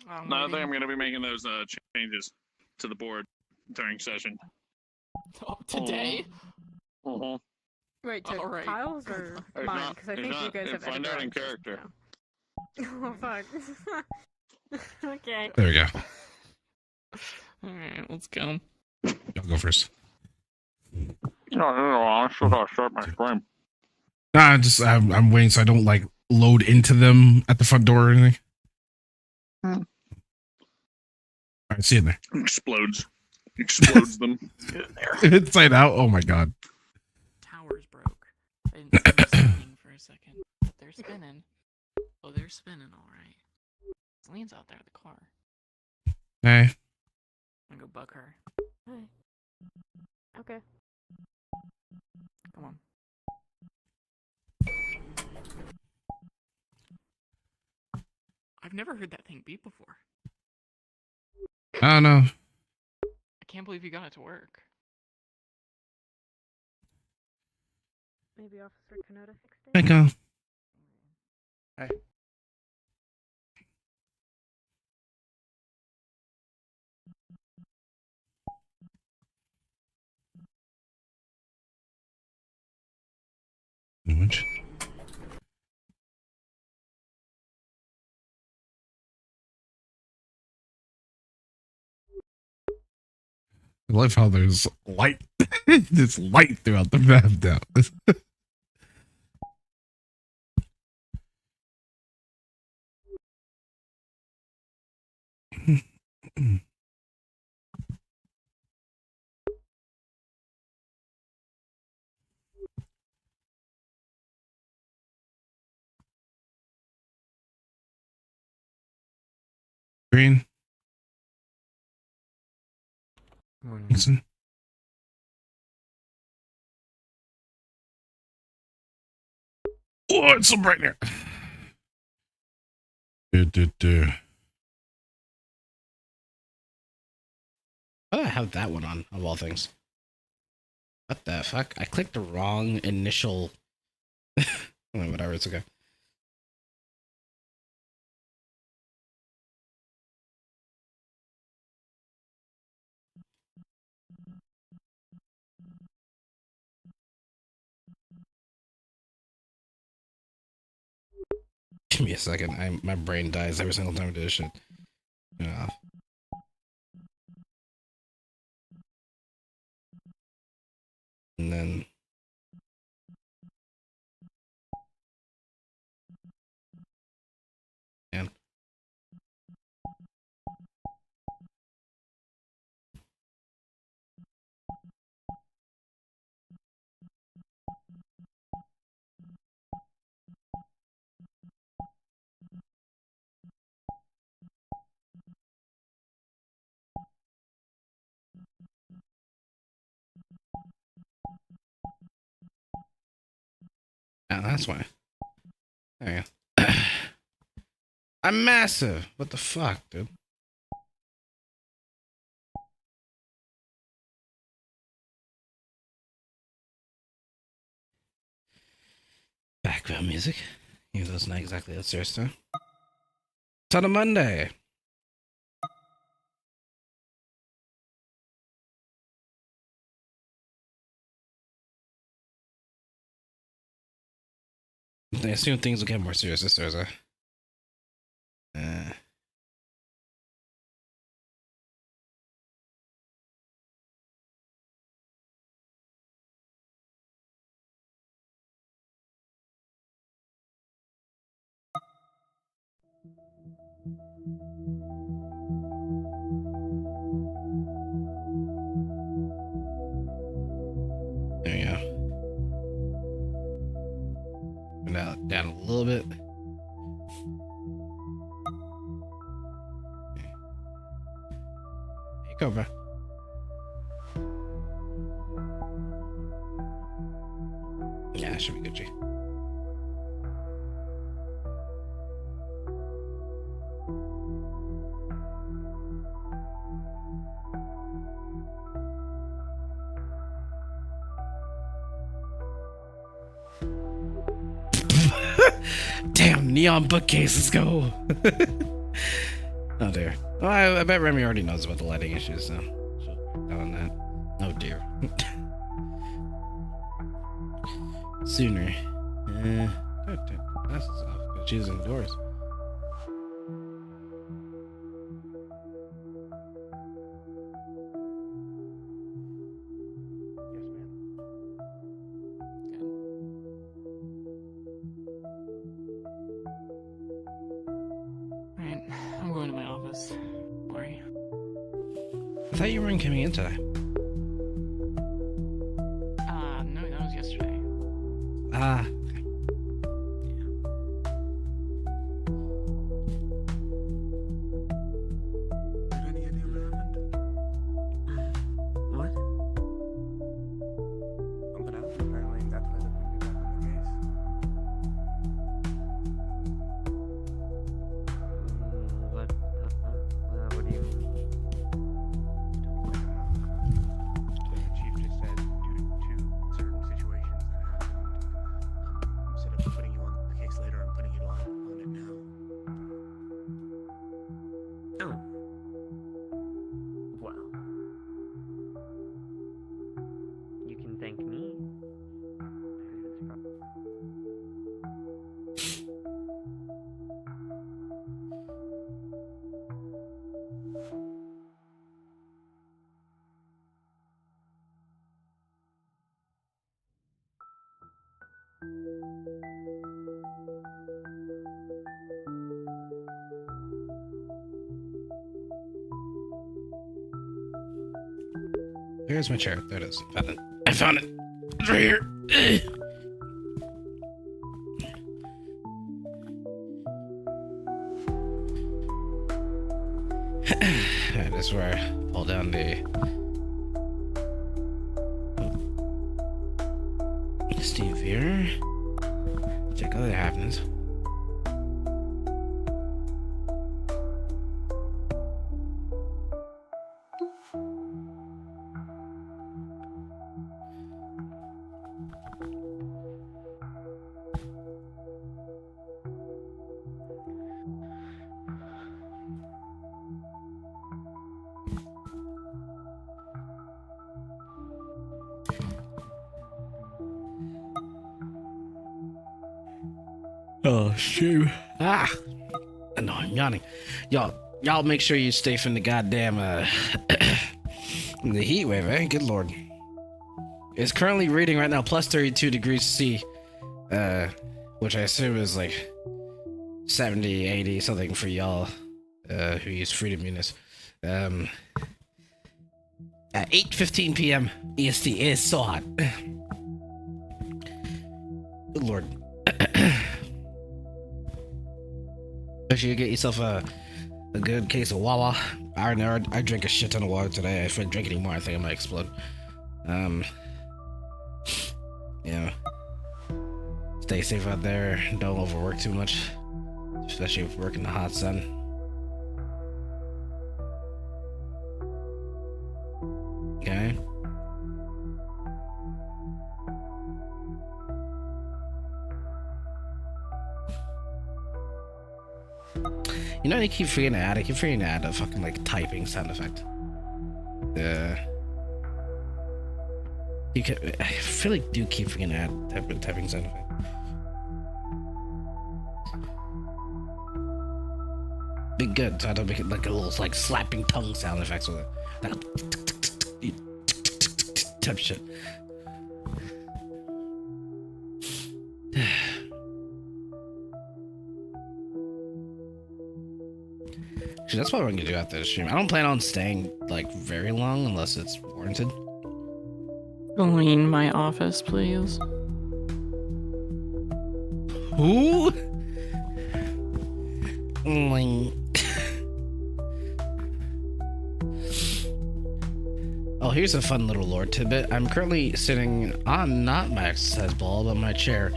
No, I think I'm going to be making those changes to the board during session. Oh, today? Uh-huh. Wait, to All right. Kyle's or If mine? not- Because I if think not, you guys have find editor out in access character. now. Oh, fuck. Okay. There we go. Alright, let's go. Y'all go first. No, I still got to start my stream. Nah, I'm waiting so I don't like load into them at the front door or anything. Hmm. All right, see you in there. Explodes them. Get in there. Inside out. Oh my god. Towers broke. I didn't see them spinning for a second. They're spinning. Oh, they're spinning alright. Celine's out there at the car. Hey. I'm gonna go bug her. Hi. Okay. Come on. I've never heard that thing beep before. I don't know. I can't believe you got it to work. Maybe Officer Kanoda fixed it? Hey, Kyle. Hi. Which? I love how there's light. There's light throughout the map now. Green. Nixon. Oh, it's so bright there. Why do I have that one on, of all things? What the fuck? I clicked the wrong initial... Whatever, it's okay. Give me a second. My brain dies every single time I do this shit. Yeah. And then... And... Yeah, that's why. There you go. I'm massive. What the fuck, dude? Background music. Even though it's not exactly upstairs time. It's on a Monday. I assume things will get more serious this Thursday. There you go. Now down a little bit. Hey, Cobra. Yeah, it should be Gucci. Damn, neon bookcase, let's go. Oh dear. Well, I bet Remy already knows about the lighting issues, so she'll tell him that. Oh dear. Sooner. Good, take the glasses off because she's indoors. Yes, ma'am. Alright, I'm going to my office. Don't worry. I thought you weren't coming in today. No, that was yesterday. Ah. Any idea what happened? What? Something happened. Apparently, that's why they put me back on the case. What do you mean? The chief just said, due to certain situations that happened, instead of putting you on the case later, I'm putting it on it now. Oh. Well. You can thank me. It's Here's my chair. There it is. Found it. I found it. It's right here. Alright, this is where I pull down the Steve here. Check out what happens. Oh shoot. Ah. No, I'm yawning. Y'all make sure you stay from the goddamn the heat wave, eh? Good lord. It's currently reading right now plus 32 degrees C. Which I assume is like 70, 80 something for y'all who use freedom units. At 8:15 p.m. EST is so hot. Good lord. Make sure you get yourself a good case of Wawa. I drank a shit ton of water today. If I drink any more, I think I might explode. Yeah. Stay safe out there. Don't overwork too much, especially if you work in the hot sun. Okay. You know, they keep forgetting to add. I keep forgetting to add a fucking like typing sound effect. I feel like do keep forgetting to add typing sound effect. Be good, so I don't make it like a little like slapping tongue sound effects with it. Like type shit. Actually, that's what we're gonna do after the stream. I don't plan on staying like very long unless it's warranted. Clean my office, please. Who? Oh, here's a fun little lore tidbit. I'm currently sitting on not my exercise ball, but my chair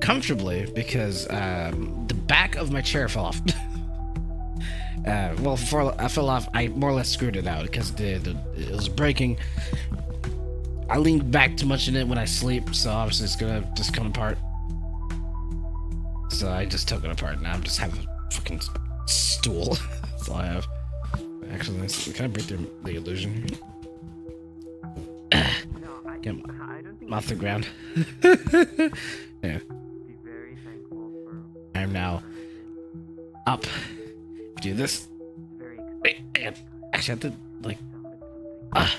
comfortably because the back of my chair fell off. Well, before I fell off, I more or less screwed it out because it was breaking. I leaned back too much in it when I sleep, so obviously it's gonna just come apart. So I just took it apart. Now I'm just having a fucking stool. That's all I have. Actually, can I break the illusion? No, I Get don't think off the you ground. Yeah, should be very thankful for I'm now up. Do this. very Wait, actually, I have to like something. ah.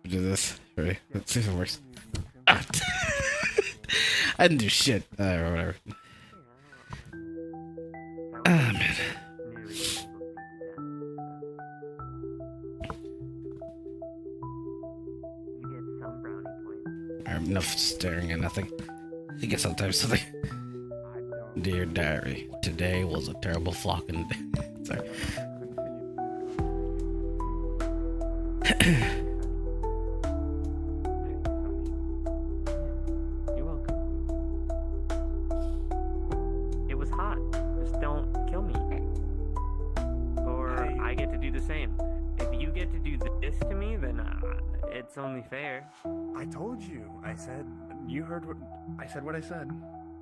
Do this. Ready? Let's see if it works. Ah. I didn't do shit. Or whatever. Ah, man. You get some brownie points. I'm enough staring at nothing. I guess sometimes something. I don't. Dear diary, today was a terrible flocking day. Sorry. You're welcome. It was hot. Just don't kill me. Or Hey. I get to do the same. If you get to do this to me, then it's only fair. I told you. I said. You heard what I said. What I said.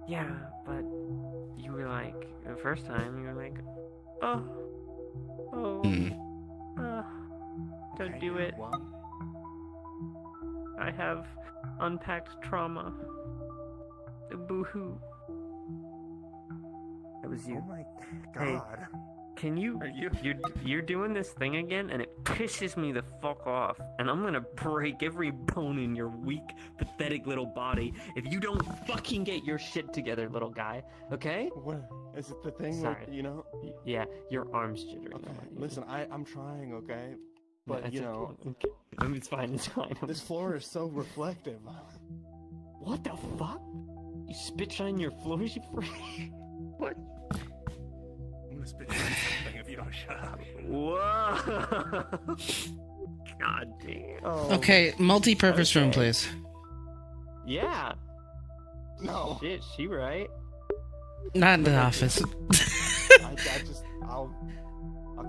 Yeah, but you were like, the first time, you were like, oh, Hmm. don't Okay, do yeah, it. Well, I have unpacked trauma. Boo-hoo. It was oh you. my Hey. God. Can you? Are you? You're doing this thing again, and it pisses me the fuck off. And I'm gonna break every bone in your weak, pathetic little body if you don't fucking get your shit together, little guy. Okay? What is it? The thing? Sorry. Like, you know. Yeah, your arm's jittering. Okay. Listen, I'm trying. Okay. But That's you know, okay. I mean, it's fine. It's fine. this floor is so reflective. What the fuck? You spit shine your floors, you freak? What? I'm gonna spit you something if you don't shut up. Whoa! God damn. Okay, multi-purpose room, Okay. please. Yeah. No. Shit, she right. Not in the office. I'll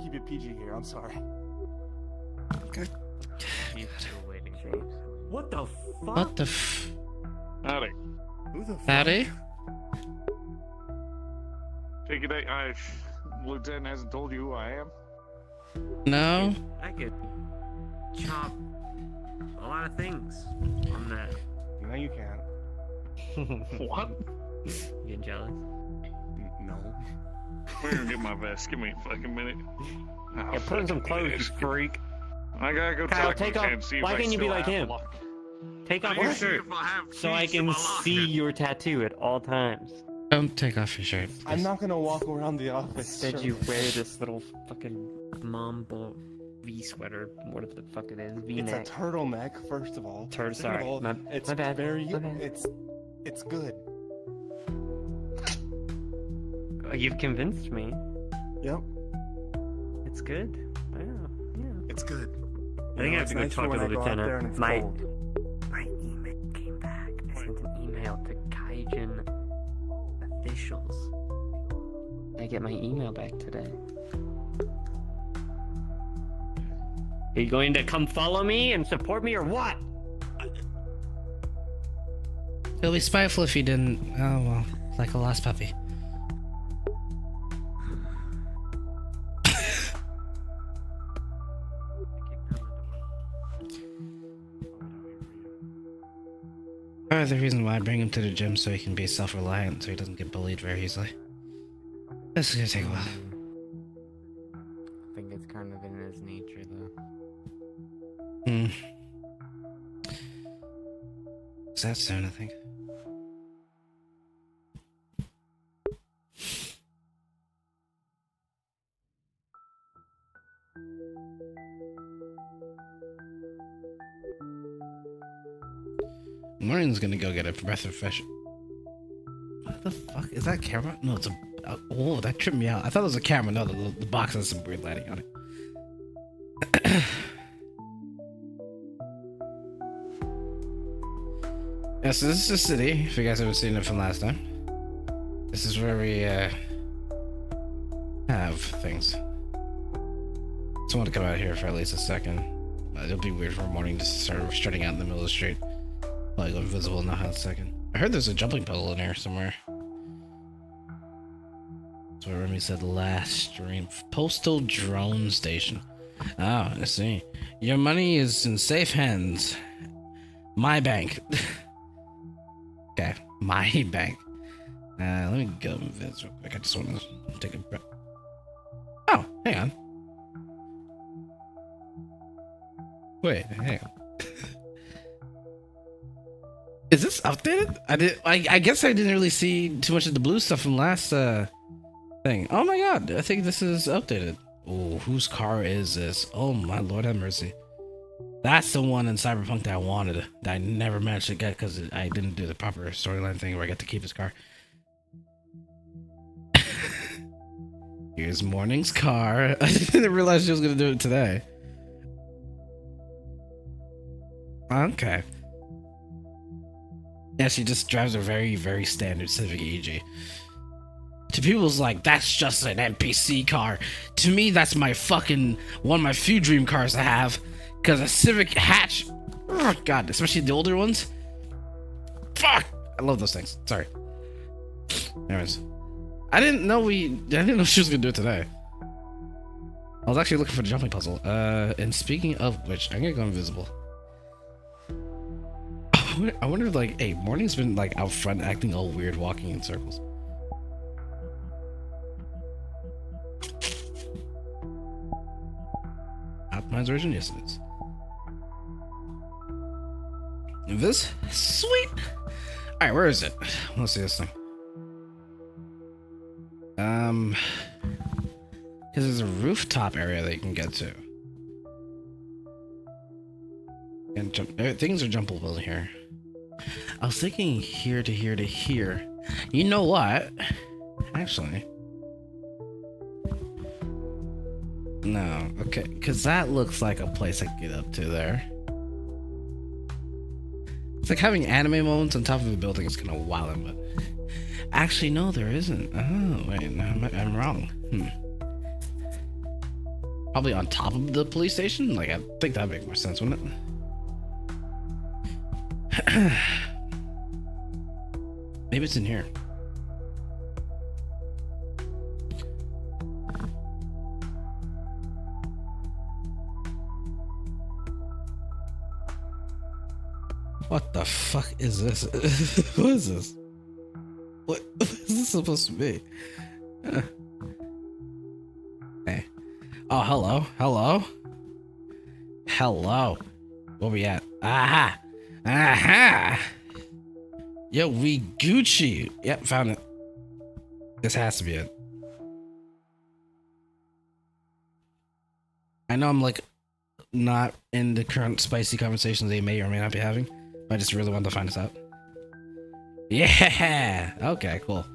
keep it PG here. I'm sorry. She's still waiting, James. What the fuck? What the f... Howdy. Who the fuck? Howdy? Take it that Lieutenant hasn't told you who I am? No? I could chop a lot of things on that. No, you can't. What? You getting jealous? No. We're gonna get my vest. Give me a fucking minute. Oh, Yeah, put on some clothes, you fucking freak. I gotta go Kyle, talk to take the off- and see if why I can't you be still like have him? a lock. Take I off need your to see shirt if I have so I keys in can my see locker. your tattoo at all times. Don't take off your shirt. I'm not gonna walk around the office. Instead, sure. you wear this little fucking mom bull V sweater, whatever the fuck it is, V It's a neck. turtleneck, first of all. Turd, Second of sorry. all, My- it's my bad, very. my bad. It's good. Oh, you've convinced me. Yep. It's good. Yeah, yeah. It's good. I think I have to go talk to the lieutenant. My cold. email came back. I sent an email to Kaijin officials. I get my email back today. Are you going to come follow me and support me or what? It'll be spiteful if you didn't. Oh well, like a lost puppy. Part of the reason why I bring him to the gym so he can be self-reliant, so he doesn't get bullied very easily. This is gonna take a while. I think it's kind of in his nature, though. Hmm. Is that soon? I think. Maureen's gonna go get a breath of fresh. What the fuck is that camera? No, it's a. Oh, that tripped me out. I thought it was a camera. No, the box has some weird lighting on it. Yeah, so this is the city. If you guys haven't seen it from last time, this is where we have things. Just want to come out here for at least a second. It'll be weird for a morning to start strutting out in the middle of the street. Probably go invisible in a hot second. I heard there's a jumping puddle in here somewhere. That's what Remy said last stream. Postal drone station. Oh, I see. Your money is in safe hands. My bank. Okay, my bank. Let me go visit real quick. I just want to take a breath. Oh, hang on. Wait, hang on. Is this updated? I guess I didn't really see too much of the blue stuff from last thing. Oh my god, I think this is updated. Oh, whose car is this? Oh my lord have mercy. That's the one in Cyberpunk that I wanted, that I never managed to get because I didn't do the proper storyline thing where I get to keep his car. Here's Morning's car. I didn't realize she was gonna do it today. Okay. Yeah, she just drives a very, very standard Civic EG. To people's like, that's just an NPC car. To me, that's my fucking one of my few dream cars to have. Because a Civic hatch, oh god, especially the older ones. Fuck, I love those things. Sorry. Anyways, I didn't know she was gonna do it today. I was actually looking for the jumping puzzle. And speaking of which, I'm gonna go invisible. I wonder if, like, hey, Morning's been like out front acting all weird, walking in circles. Optimized version, yes it is. This? Sweet! Alright, where is it? Let's see this thing. Because there's a rooftop area that you can get to. And jump. Things are jumpable here. I was thinking here to here to here. You know what? Actually. No, okay, because that looks like a place I can get up to there. It's like having anime moments on top of a building is kind of wilding, but actually, no, there isn't. Oh, wait, no, I'm wrong. Probably on top of the police station? Like, I think that'd make more sense, wouldn't it? Maybe it's in here. What the fuck is this? What is this? What is this supposed to be? Hey. Oh, hello. Hello. Hello. Where we at? Aha. Aha. Yo, we Gucci. Yep, found it. This has to be it. I know I'm like not in the current spicy conversations they may or may not be having. I just really wanted to find this out. Yeah! Okay, cool.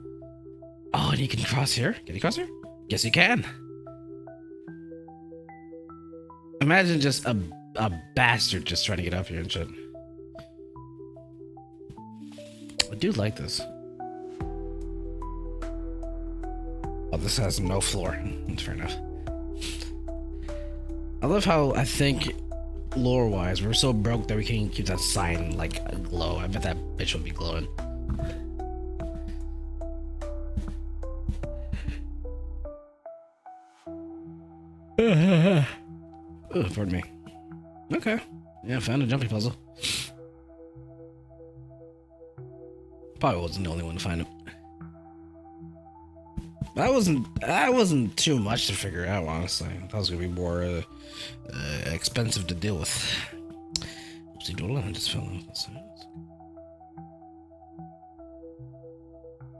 Oh, and you can cross here? Can you cross here? Yes, you can. Imagine just a bastard just trying to get up here and shit. I do like this. Oh, this has no floor. That's fair enough. I love how I think lore-wise, we're so broke that we can't keep that sign like a glow. I bet that bitch will be glowing. Oh, pardon me. Okay. Yeah, found a jumping puzzle. Probably wasn't the only one to find it. That wasn't too much to figure out, honestly. That was gonna be more expensive to deal with. Oopsie doodle, I just fell off the sides.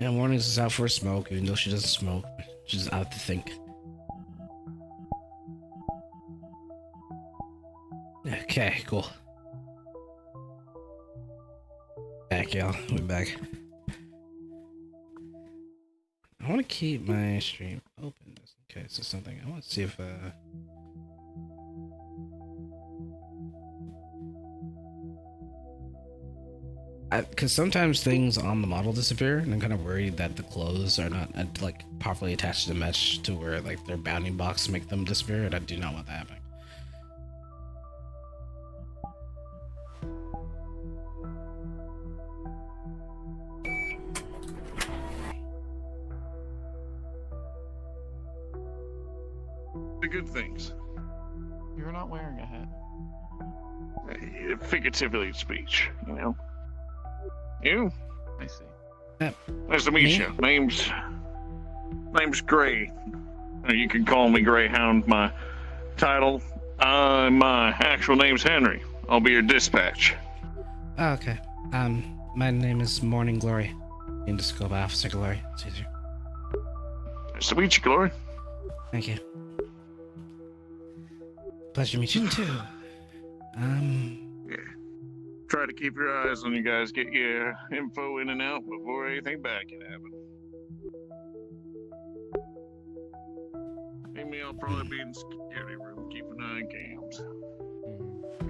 Yeah, Mornings is out for a smoke, even though she doesn't smoke. She's out to think. Okay, cool. Back, y'all. We're back. I want to keep my stream open just in case there's something. I want to see if because sometimes things on the model disappear, and I'm kind of worried that the clothes are not like properly attached to the mesh to where like their bounding box make them disappear, and I do not want that happening. the good things. You're not wearing a hat. Figuratively speech, you know. You? I see. Nice to meet Me? you. Name's Gray. You can call me Greyhound. My title, my actual name's Henry. I'll be your dispatch. Oh, okay. My name is Morning Glory. You can just go by Officer Glory. It's easier. Nice to meet you, Glory. Thank you. Pleasure to meet you too. Try to keep your eyes on you guys. Get your info in and out before anything bad can happen. Me, I'll probably be in the security room, keep an eye on cams,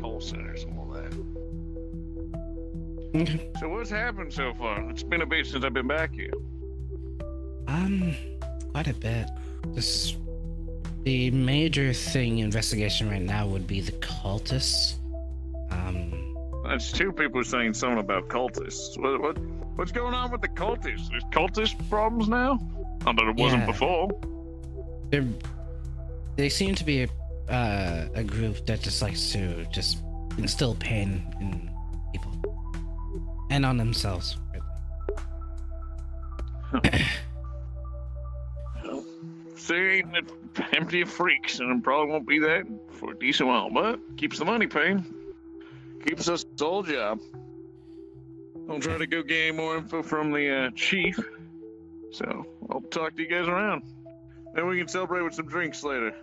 call centers, and all that. Okay. So what's happened so far? It's been a bit since I've been back here. Quite a bit. The major investigation right now would be the cultists. That's two people saying something about cultists. What's going on with the cultists? There's cultist problems now? I thought it wasn't Yeah. before. They seem to be a group that just likes to just instill pain in people and on themselves. They ain't empty of freaks, and it probably won't be that for a decent while, but keeps the money paying. Keeps us all job. I'll try to go get any more info from the chief. So I'll talk to you guys around. Then we can celebrate with some drinks later.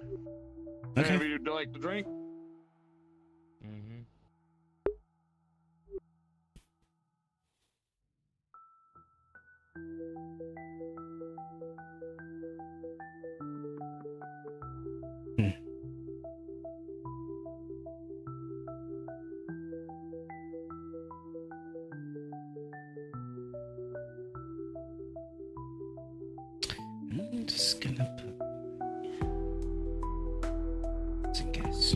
Okay. Whatever you'd like to drink. Mm-hmm. I'm just gonna put just in case.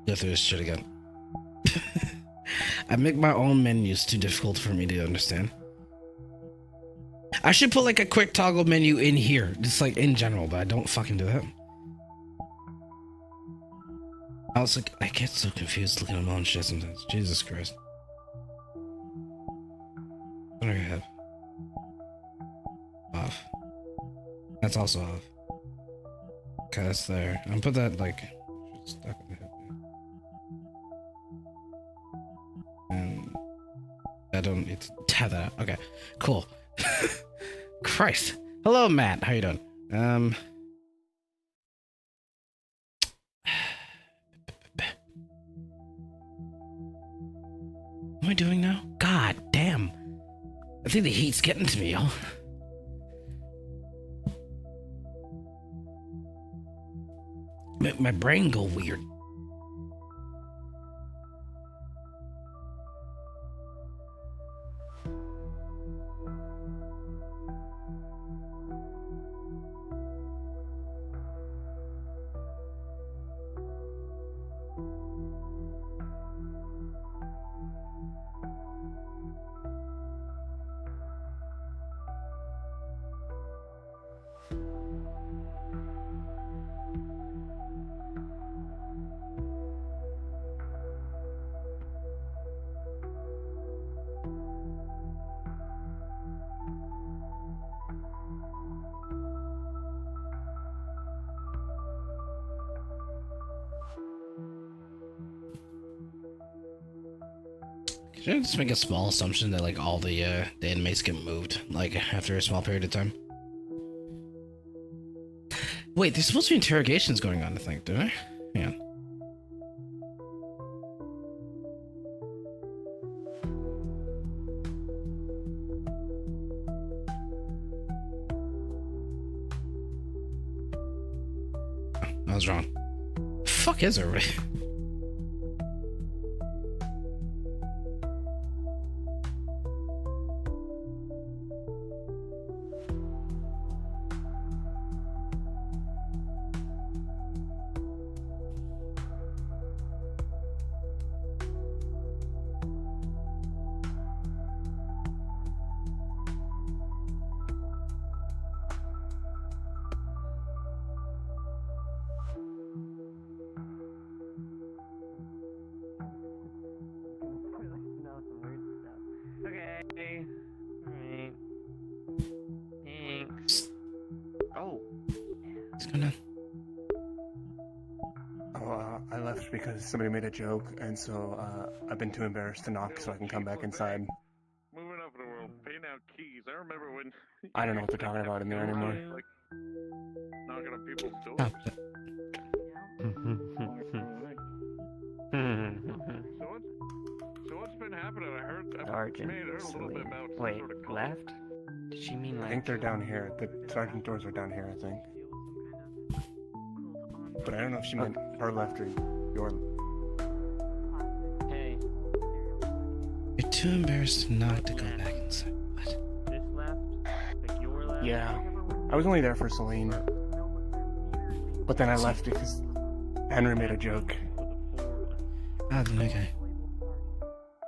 Go through this shit again. I make my own menus too difficult for me to understand. I should put like a quick toggle menu in here, just like in general, but I don't fucking do that. I was like, I get so confused looking at my own shit sometimes. Jesus Christ. What do I have? Off. That's also off. Okay, that's there. I'm put that like stuck in the head. And I don't need to have that out. Okay, cool. Christ. Hello, Matt. How you doing? What am I doing now? God damn. I think the heat's getting to me, y'all. Make my brain go weird. Should I just make a small assumption that like all the inmates get moved like after a small period of time? Wait, there's supposed to be interrogations going on, I think, don't I? Yeah. I was wrong. Fuck is everybody? Oh. What's going on? Oh, I left because somebody made a joke, and so I've been too embarrassed to knock so I can come back inside. Moving up in the world, paying out keys. I remember when. I don't know what they're talking about in there anymore. Like, knocking on people's doors. Stop it. So what's been happening? I heard. Sergeant heard a little bit Celine. about some Wait, sort of cult. left? Did she mean I like? think they're down here. The sergeant doors are down here, I think. But I don't know if she meant her left or your. Hey, You're too embarrassed to knock to go back inside. What? this left? Like your left? Yeah. I was only there for Celine. But then I left because Henry made a joke. Ah, then okay.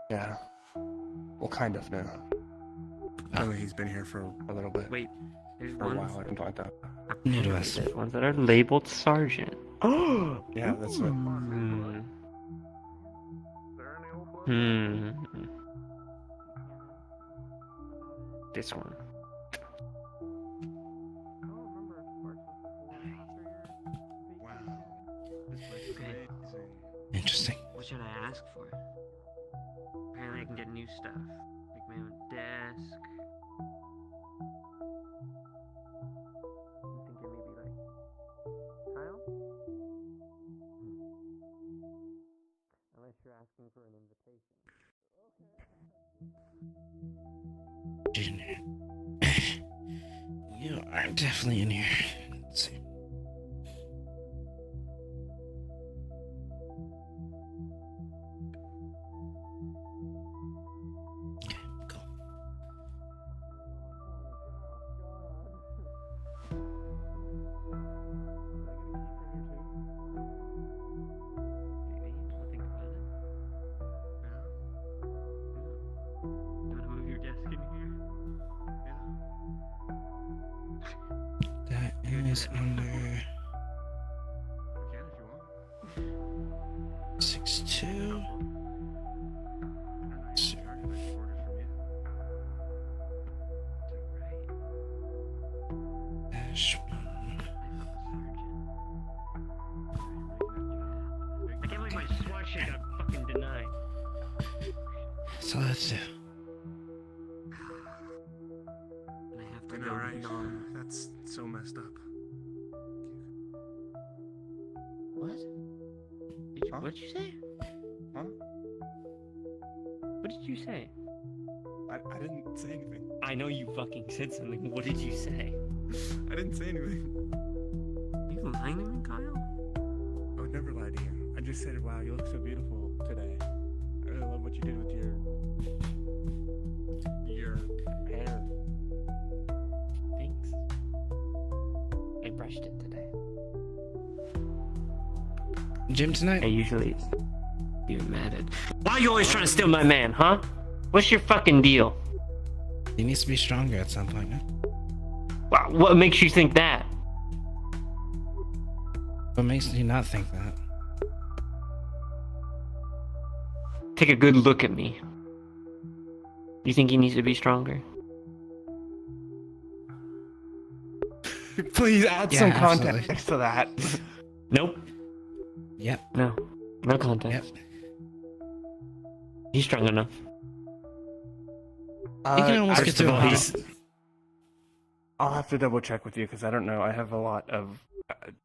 Yeah. Well, kind of now. Apparently he's been here for a little bit. Wait, there's For a ones. while, I don't like that. New to us. There's ones that are labeled sergeant. Oh. Yeah, that's what. Hmm. Is there any old blood? Hmm. This one. Wow. This place is Okay. amazing. Interesting. What should I ask for? Apparently I can get new stuff. Make my own desk. I'm thinking maybe like Kyle? Unless you're asking for an invitation. Junior. You are definitely in here. Let's see. Okay, cool. Maybe. I'll think about it. Yeah. You wanna move your desk in here? Yeah. That is under You can if you want. 6'2". I don't know. I So- already left orders from you. Dash one. I can't believe my SWAT shit got fucking denied. That's all I have to do. And I have to I go know, right? non. That's so messed up. What? Huh? What did you say? Huh? What did you say? I didn't say anything. I know you fucking said something. What did you say? I didn't say anything. Are you lying to me, Kyle? I would never lie to you. I just said, wow, you look so beautiful today. I really love what you did with your hair. Thanks. I brushed it today. Gym tonight? I usually get mad at. Why are you always trying to steal my man, huh? What's your fucking deal? He needs to be stronger at some point, no? What makes you think that? What makes you not think that? Take a good look at me. You think he needs to be stronger? Please add Yeah, some absolutely. context to that. Nope. Yep. No. No context. Yep. He's strong enough. You can almost get First to of a all, hot. he's. I'll have to double check with you because I don't know. I have a lot of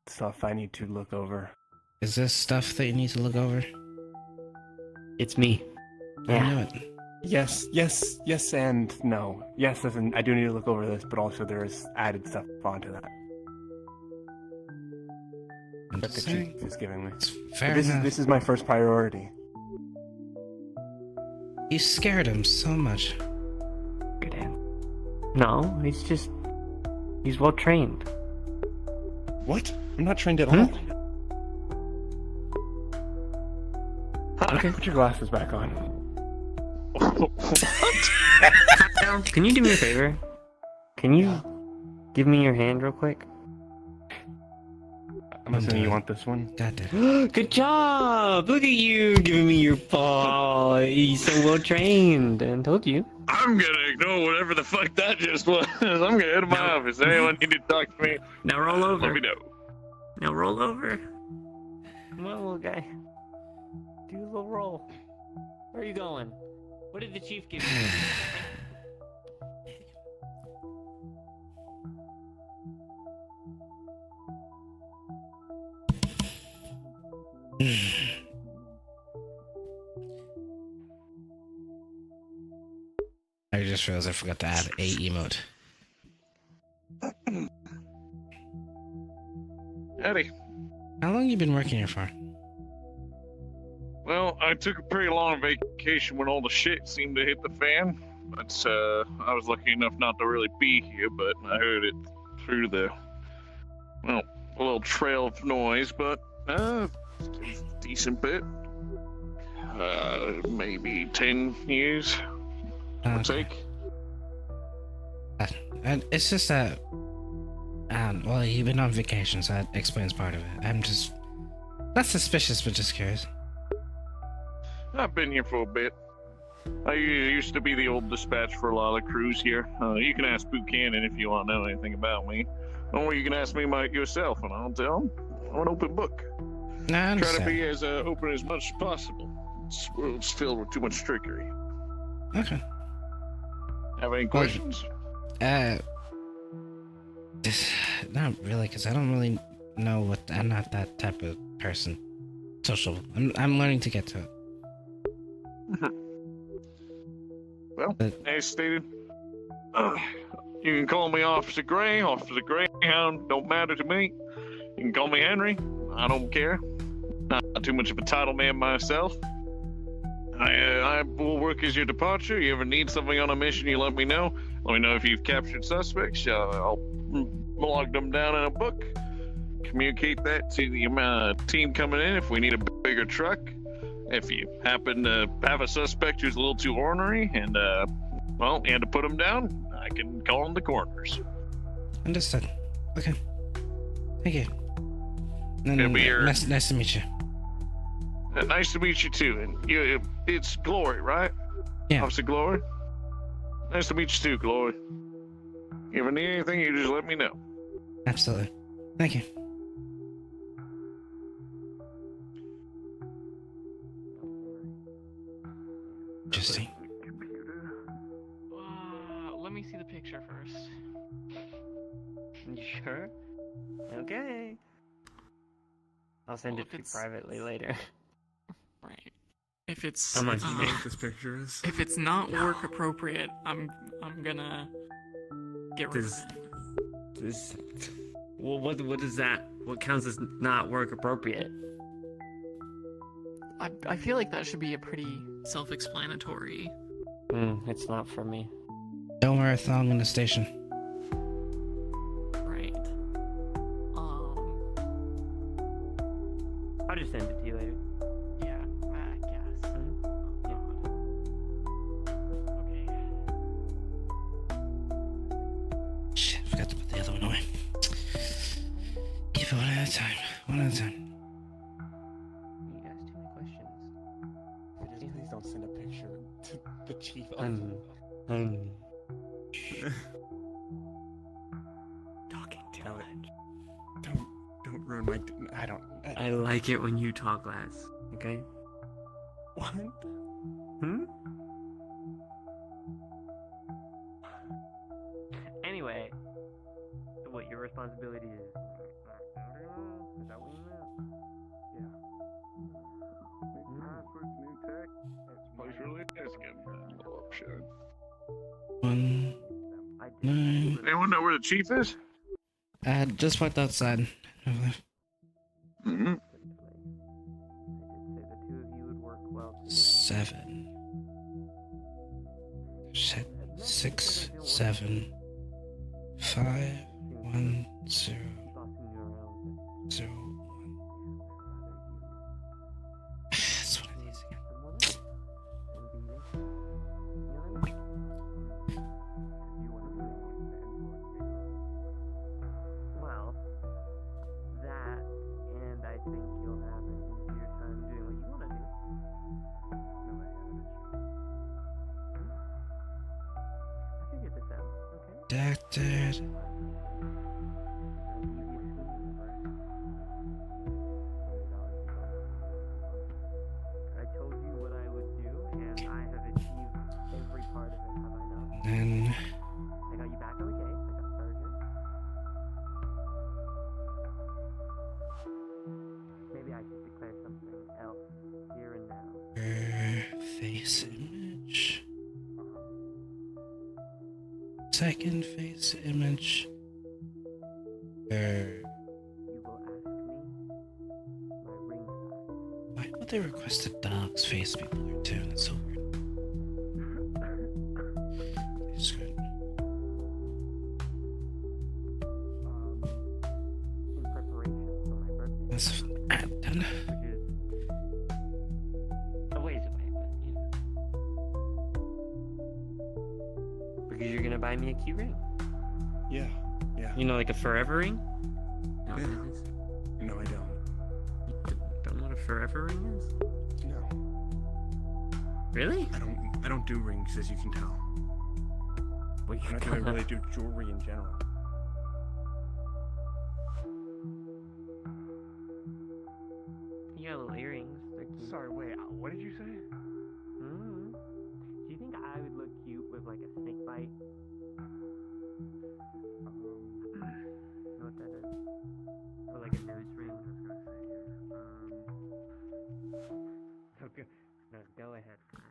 stuff I need to look over. Is this stuff that you need to look over? It's me. I Yeah. knew it. Yes, and no. Yes, as in I do need to look over this, but also there is added stuff onto that I'm that just the saying. chief is giving me. It's fair This enough. is my first priority. You scared him so much. Good answer. No, he's well trained. What? I'm not trained at Hmm? all. Okay. Put your glasses back on. Can you do me a favor? Can you give me your hand real quick? I'm assuming you want this one. God damn. Good job! Look at you giving me your paw. He's so well trained. And told you. I'm gonna ignore whatever the fuck that just was. I'm gonna head to my office. Anyone need to talk to me? Now roll over. Let me know. Now roll over. Come on, little guy. Do a little roll. Where are you going? What did the chief give you? I just realized I forgot to add a emote. Eddie. How long you been working here for? Well, I took a pretty long vacation when all the shit seemed to hit the fan. But I was lucky enough not to really be here, but I heard it through the, well, a little trail of noise, but it's a decent bit. Maybe 10 years, give or take. And it's just that, well, you've been on vacation, so that explains part of it. I'm just not suspicious, but just curious. I've been here for a bit. I used to be the old dispatch for a lot of crews here. You can ask Buchanan if you want to know anything about me. Or you can ask me yourself, and I'll tell him. I'm an open book. No, I Try to understand. be as open as much as possible. This world's filled with too much trickery. Okay. Have any questions? Not really, because I don't really know what. I'm not that type of person. Social. I'm learning to get to it. Well, as stated, you can call me Officer Gray, Officer Greyhound, don't matter to me. You can call me Henry, I don't care. Not too much of a title man myself. I will work as your departure. You ever need something on a mission, you let me know. Let me know if you've captured suspects. I'll log them down in a book. Communicate that to the team coming in if we need a bigger truck. If you happen to have a suspect who's a little too ornery and, well, and to put them down, I can call them the coroners. Understood. Okay. Thank you. And It'll be your- nice to meet you. Nice to meet you too. And it's Glory, right? Yeah. Officer Glory. Nice to meet you too, Glory. You ever need anything, you just let me know. Absolutely. Thank you. Interesting. Let me see the picture first. You sure? Okay. I'll send Well, it if to you it's- privately later. Right. If it's How much Do you know what this picture is? if it's not work appropriate, I'm gonna get rid of Does- it. This. Well, what is that? What counts as not work appropriate? I feel like that should be a pretty self-explanatory. It's not for me. Don't wear a thong in the station. Right. I'll just send it to you later. Yeah, I guess. Oh, Yeah. God. Okay. Shit, I forgot to put the other one away. Keep it one at a time. One at a time. You asked too many questions. Please don't send a picture to the chief. Talking too Tell it. much. Don't ruin my. I don't. I like it when you talk less. Okay. What? Hmm? Anyway, so what your responsibility is? Is that what you meant? New tech. This place really is getting a little upshot. 1, I did. 9. Anyone know where the chief is? Just walked outside. Mm-hmm. I did say the two of you would work well together. 7. Shit. 6, 7, 5, 1, 0, Bossing you around. 0, 1. That's one of these again. Someone else. And be there. You know what I mean? You want to really want to influence me? Well, that Redacted. I told you what I would do, and I have achieved every part of it, have I not? Then I got you back on the case. I got Sergeant. Maybe I should declare something else here and now. face image. Second face image. You will ask me my ring size. Why would they request a dog's face be blurred too? That's so weird. It's good. In preparation for my birthday. That's done. Which is a ways away, but you know. Because you're gonna buy me a cute ring. Yeah. You know, like a forever ring? No, Yeah. it is. No, I don't. You don't know what a forever ring is? No. Really? I don't do rings, as you can tell. Well, Not that I really do jewelry in general. You got little earrings. They're cute. Sorry, wait. What did you say? Mm. Do you think I would look cute with like a snake bite? You know what that is? Or like a nose ring? I was gonna say, yeah. Okay. No, go ahead, man.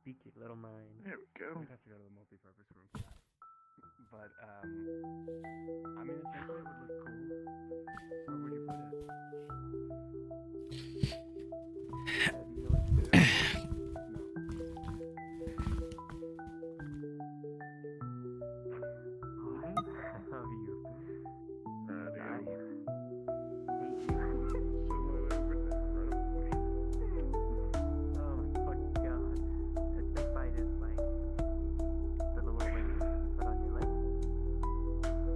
Speak your little mind. There we go. We'd have to go to the multi-purpose room. But, I mean, essentially it would look cool. Where would you put it? Do you know what to do? I love you. Oh my fucking god. A snake bite is like the little ring you put on your lip.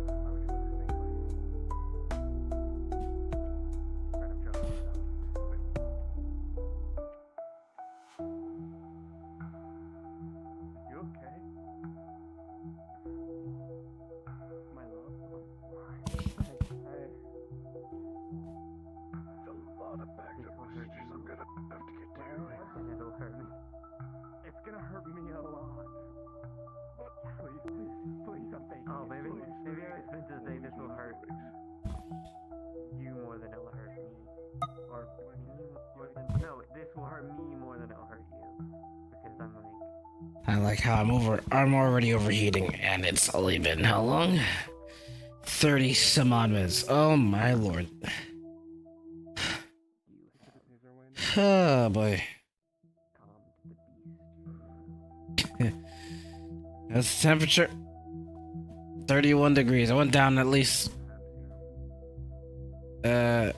Why would you put a snake bite? Random job. You okay? My love? Why? It's a lot of backed up messages I'm gonna have to get to. And it'll hurt me. It's gonna hurt me a lot. But please, I'm begging Oh, you, maybe please. I was meant to say this will hurt you more than it'll hurt me. Or no, this will hurt me more than it'll hurt you. Because I'm like, I like how I'm already overheating, and it's only been how long? 30 some odd minutes. Oh my lord. Is there a way in Oh boy. calmed the beast. That's the temperature. 31 degrees. I went down at least it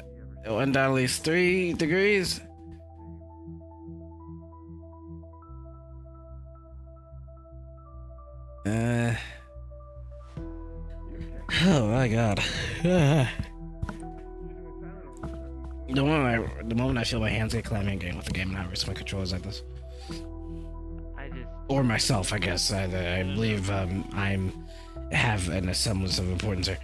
went down at least 3 degrees. Oh my god. The moment I feel my hands get clammy again with the game, and I risk my controllers like this. I just Or myself, I guess. I believe I'm have a semblance of importance here.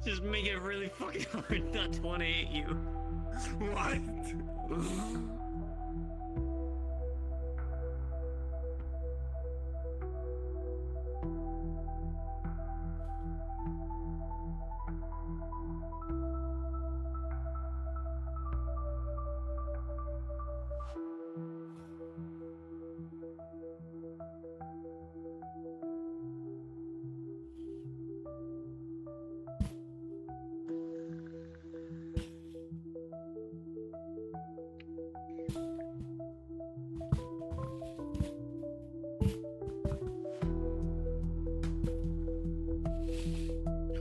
Just make it really fucking hard not to want to hit you. What?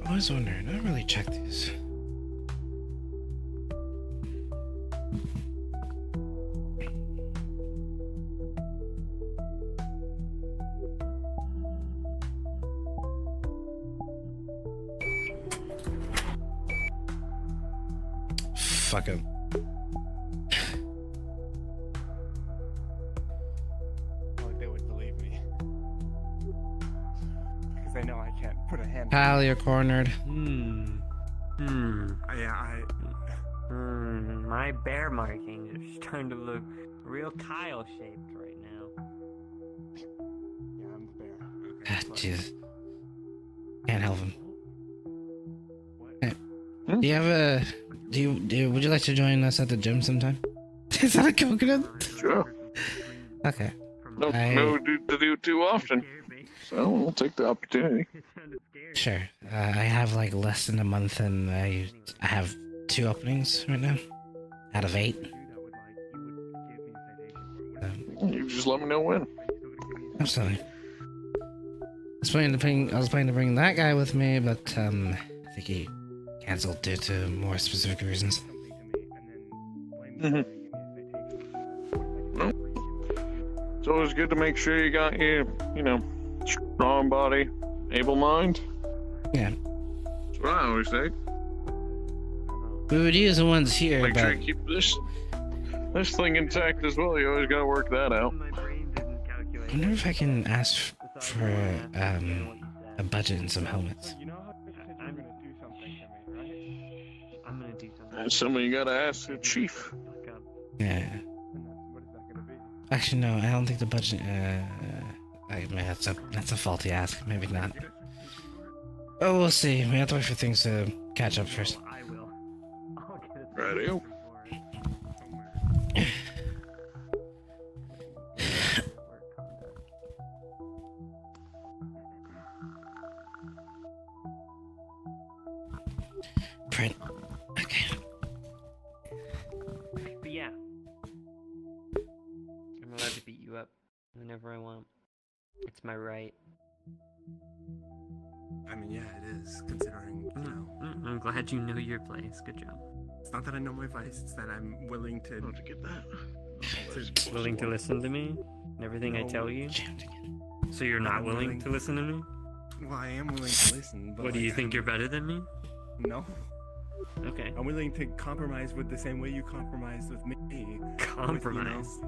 I was wondering, I don't really check these. Fucking. Like they would believe me. pal, you're cornered. My bear marking is starting to look real Kyle shaped right now. Yeah, I'm the bear. Okay. Ah, Jesus. Can't help him. What? Do you have a... would you like to join us at the gym sometime? Is that a coconut? Sure. Okay. No, no to do too often. So we'll take the opportunity. Sure. I have like less than a month and I have 2 openings right now. Out of 8. You just let me know when. Absolutely. I was planning to bring that guy with me, but I think he canceled due to more specific reasons. Well, it's always good to make sure you got your, strong body, able mind. Yeah. That's what I always say. We would use the ones here, Make but sure you keep this thing intact as well. You always gotta work that out. I wonder if I can ask for a budget and some helmets. You know how you said you were gonna do something to me, right? I'm gonna do something. That's something you gotta ask the chief. Yeah. And what is that gonna be? Actually, no, I don't think the budget. That's a faulty ask. Maybe not. Oh, we'll see. We have to wait for things to catch up first. I will. I'll get it. Radio. Print. Okay. But yeah, I'm allowed to beat you up whenever I want. It's my right. I mean, yeah, it is, considering, you know. I'm glad you know your place. Good job. It's not that I know my vice, it's that I'm willing to... How'd you get that? Willing to listen to me and everything I No. tell you? Jammed again. So you're not I'm willing willing- to listen to me? Well, I am willing to listen, but... What, do you like, think you're better than me? No. Okay. I'm willing to compromise with the same way you compromised with me. Compromise.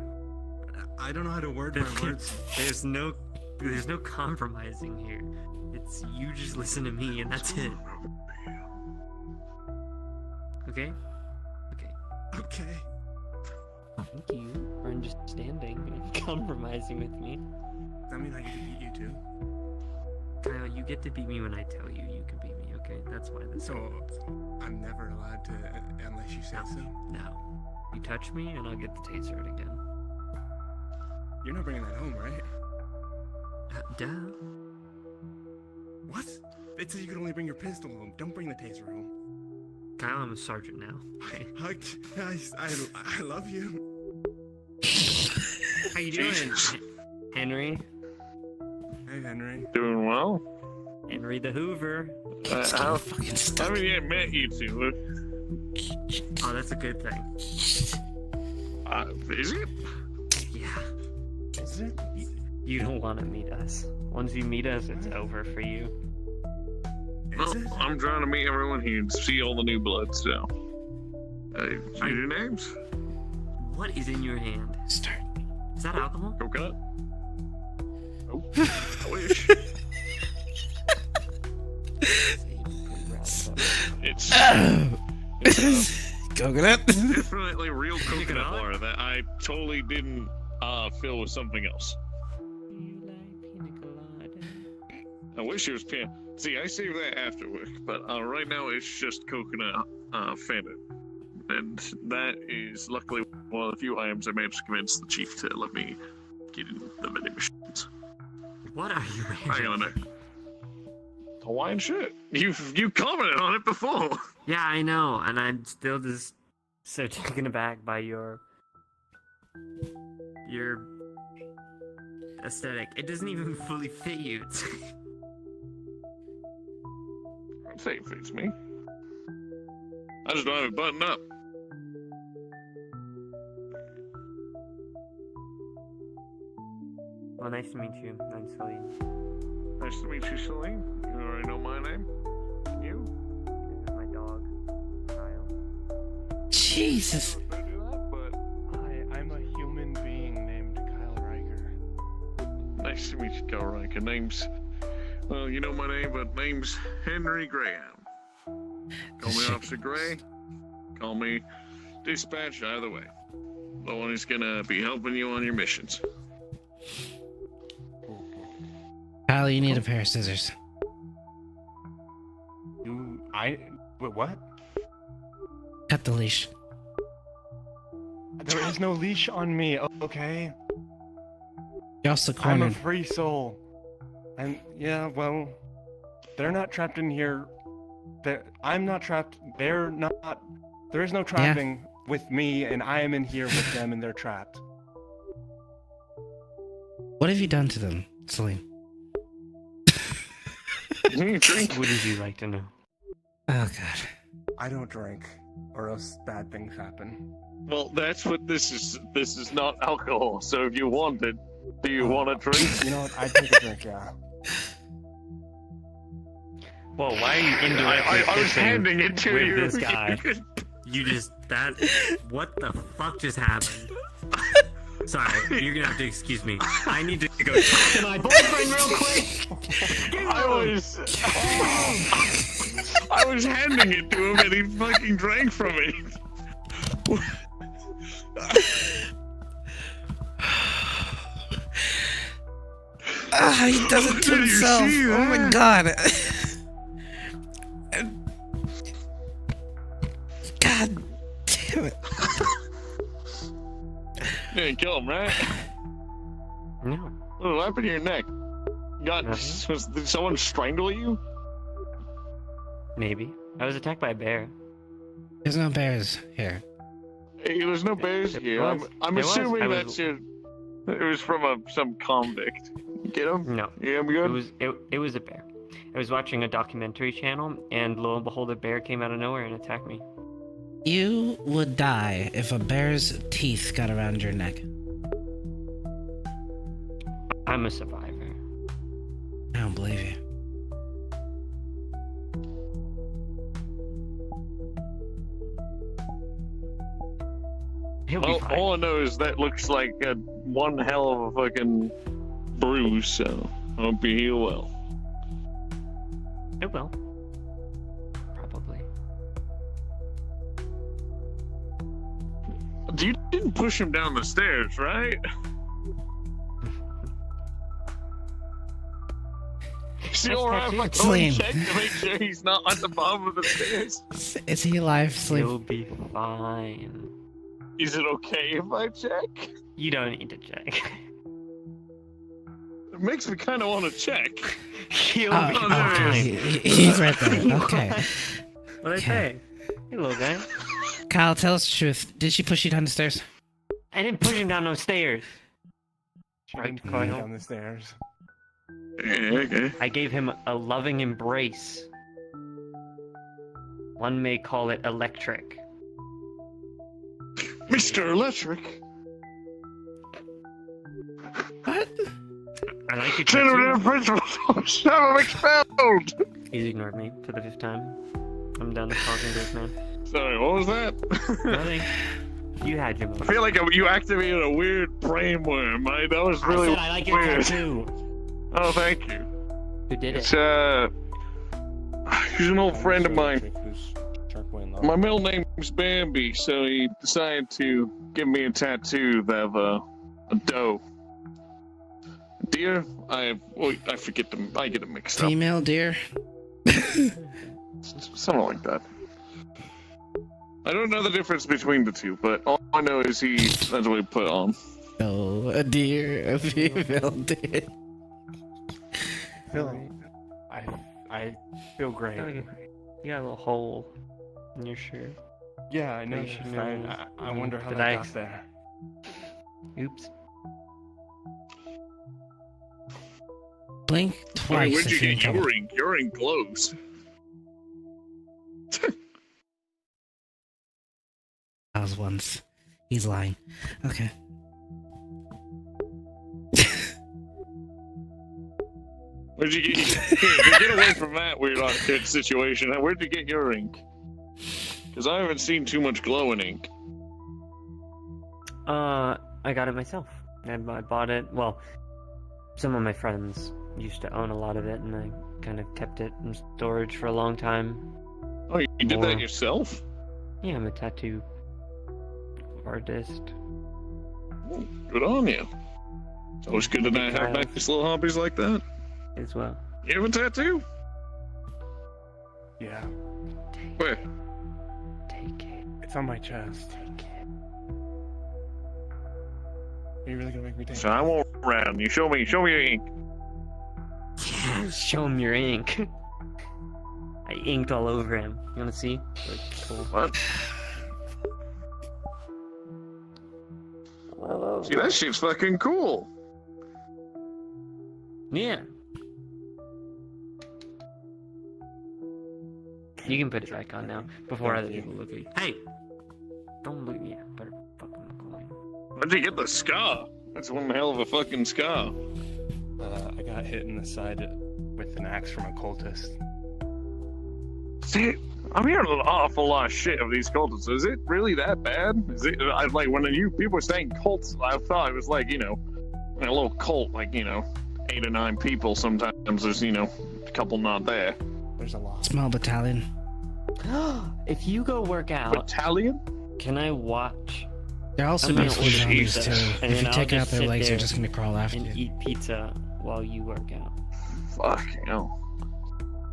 I don't know how to word my words. There's no compromising here. It's you just listen to me and that's it. Okay? Okay. Okay. Thank you for understanding and compromising with me. Does that mean I get to beat you too? Kyle, you get to beat me when I tell you you can beat me, okay? That's why this So, I'm never allowed to, unless you say so? No. You touch me and I'll get the taser out again. You're not bringing that home, right? Duh. What? It says you can only bring your pistol home. Don't bring the taser home. Kyle, I'm a sergeant now. Okay. I love you. How you doing, Jesus. Henry? Hey, Henry. Doing well. Henry the Hoover. I haven't yet met you two. Oh, that's a good thing. Is it? Yeah. Is it? You don't want to meet us. Once you meet us, it's over for you. Is it? I'm trying to meet everyone here and see all the new blood, so. Your names? What is in your hand? Start. Is that alcohol? Coconut? Oh, I wish. It's Coconut. definitely real coconut Coconut? water that I totally didn't fill with something else. You like pina colada? I wish it was pan. See, I saved that after work, but right now it's just coconut Fanta. And that is luckily one of the few items I managed to convince the chief to let me get in the vending machines. What are you Hang wearing? on a minute. Hawaiian shit. You commented on it before. Yeah, I know, and I'm still just so taken aback by your aesthetic. It doesn't even fully fit you. It's I'd say it fits me. I just don't have it buttoned up. well, nice to meet you. I'm Celine. Nice to meet you, Celine. You already know my name. You? This is my dog, Kyle. Jesus. I do that, but Hi, I'm a human being named Kyle Riker. nice to meet you, Kyle Riker. Name's Well, you know my name, but name's Henry Graham. Call me Officer Gray. Call me Dispatch, either way. The one who's gonna be helping you on your missions. Kyle, you need a pair of scissors. Wait, what? Cut the leash. There is no leash on me, okay? You're also I'm a cornered. free soul. And, yeah, well, they're not trapped in here. I'm not trapped. They're not. There is no trapping with me, and I am in here with them, and they're trapped. What have you done to them, Salim? Drink. Wouldn't you like to know? Oh, God. I don't drink, or else bad things happen. Well, that's what this is. This is not alcohol. So if you want it, do you want a drink? You know what? I'd take a drink, yeah. Whoa, why are you indirectly I was kissing handing it to with you. this guy? You just what the fuck just happened? Sorry, you're gonna have to excuse me. I need to go talk to my boyfriend real quick. I was handing it to him and he fucking drank from it. He does it to Did you himself. see Oh my that? God. God damn it. You didn't kill him, right? No, What happened to your neck? Did someone strangle you? maybe. I was attacked by a bear. There's no bears here. Hey, there's no bears It here. was. I'm It was. assuming I was- that's your. It was from some convict. Get him? No, Yeah, I'm it good. was a bear. I was watching a documentary channel, and lo and behold, a bear came out of nowhere and attacked me. You would die if a bear's teeth got around your neck. I'm a survivor. I don't believe you. He'll be Well, fine. all I know is that looks like one hell of a fucking bruise, so I hope you heal well. It will. Probably. You didn't push him down the stairs, right? Is he alright if I go Slim. and check to make sure he's not at the bottom of the stairs? Is he alive, Sleep? He'll be fine. Is it okay if I check? You don't need to check. It makes me kind of want to check. He'll Oh, be there fine. he he's right there. Okay. What'd I say? Hey, little guy. Kyle, tell us the truth. Did she push you down the stairs? I didn't push him down those stairs. She Right, didn't climb Kyle. down the stairs. Yeah, okay. I gave him a loving embrace. One may call it electric. Mr. Electric. What? I like your Senator tattoo. Principal, shall expelled. He's ignored me for the 5th time. I'm done talking to this man. Sorry, what was that? Nothing. You had your I moment. feel like you activated a weird brain worm. That was really I like your weird. tattoo. Oh, thank you. Who did It's it? he's an old friend of mine. Shark My middle name's Bambi, so he decided to give me a tattoo of a doe. Deer? I forget them. I get them mixed up. Female deer? Something like that. I don't know the difference between the two, but all I know is that's what he put on. Oh, a deer, a female deer. I feel great. You got a little hole in your shirt. Yeah, I know. You should I know. wonder how Did that I got there. Oops. Blink twice Where'd you if you're in get trouble. your ink glows? That was once. He's lying. Okay. Where'd you get away from that weird awkward situation? Where'd you get your ink? Because I haven't seen too much glowing ink. I got it myself. I bought it. Well, some of my friends used to own a lot of it, and I kind of kept it in storage for a long time. Oh, you did More. that yourself? Yeah, I'm a tattoo artist. Good on you. It's always good to have nice little hobbies like that. As well. You have a tattoo? Yeah, Where? Take it. it's on my chest. Take it. Are you really gonna make me take So I won't around. You show me your ink. Show him your ink. I inked all over him. You wanna see? Like, cool. What? See, that shit's fucking cool. Yeah. You can put it back on now before other people look at you. Hey! Don't look at me. Better fucking look away. Where'd you get the scar? That's one hell of a fucking scar. I got hit in the side with an axe from a cultist. See, I'm hearing an awful lot of shit of these cultists. Is it really that bad? Is it like when people were saying cults? I thought it was like a little cult, like 8 or 9 people. Sometimes there's a couple not there. There's a lot. Small battalion. If you go work out, Battalion? can I watch They're also I'm gonna mostly order zombies pizza, too. and If then you I'll take out just their sit legs, they're there just gonna crawl after and you. eat pizza while you work out? Fuck hell.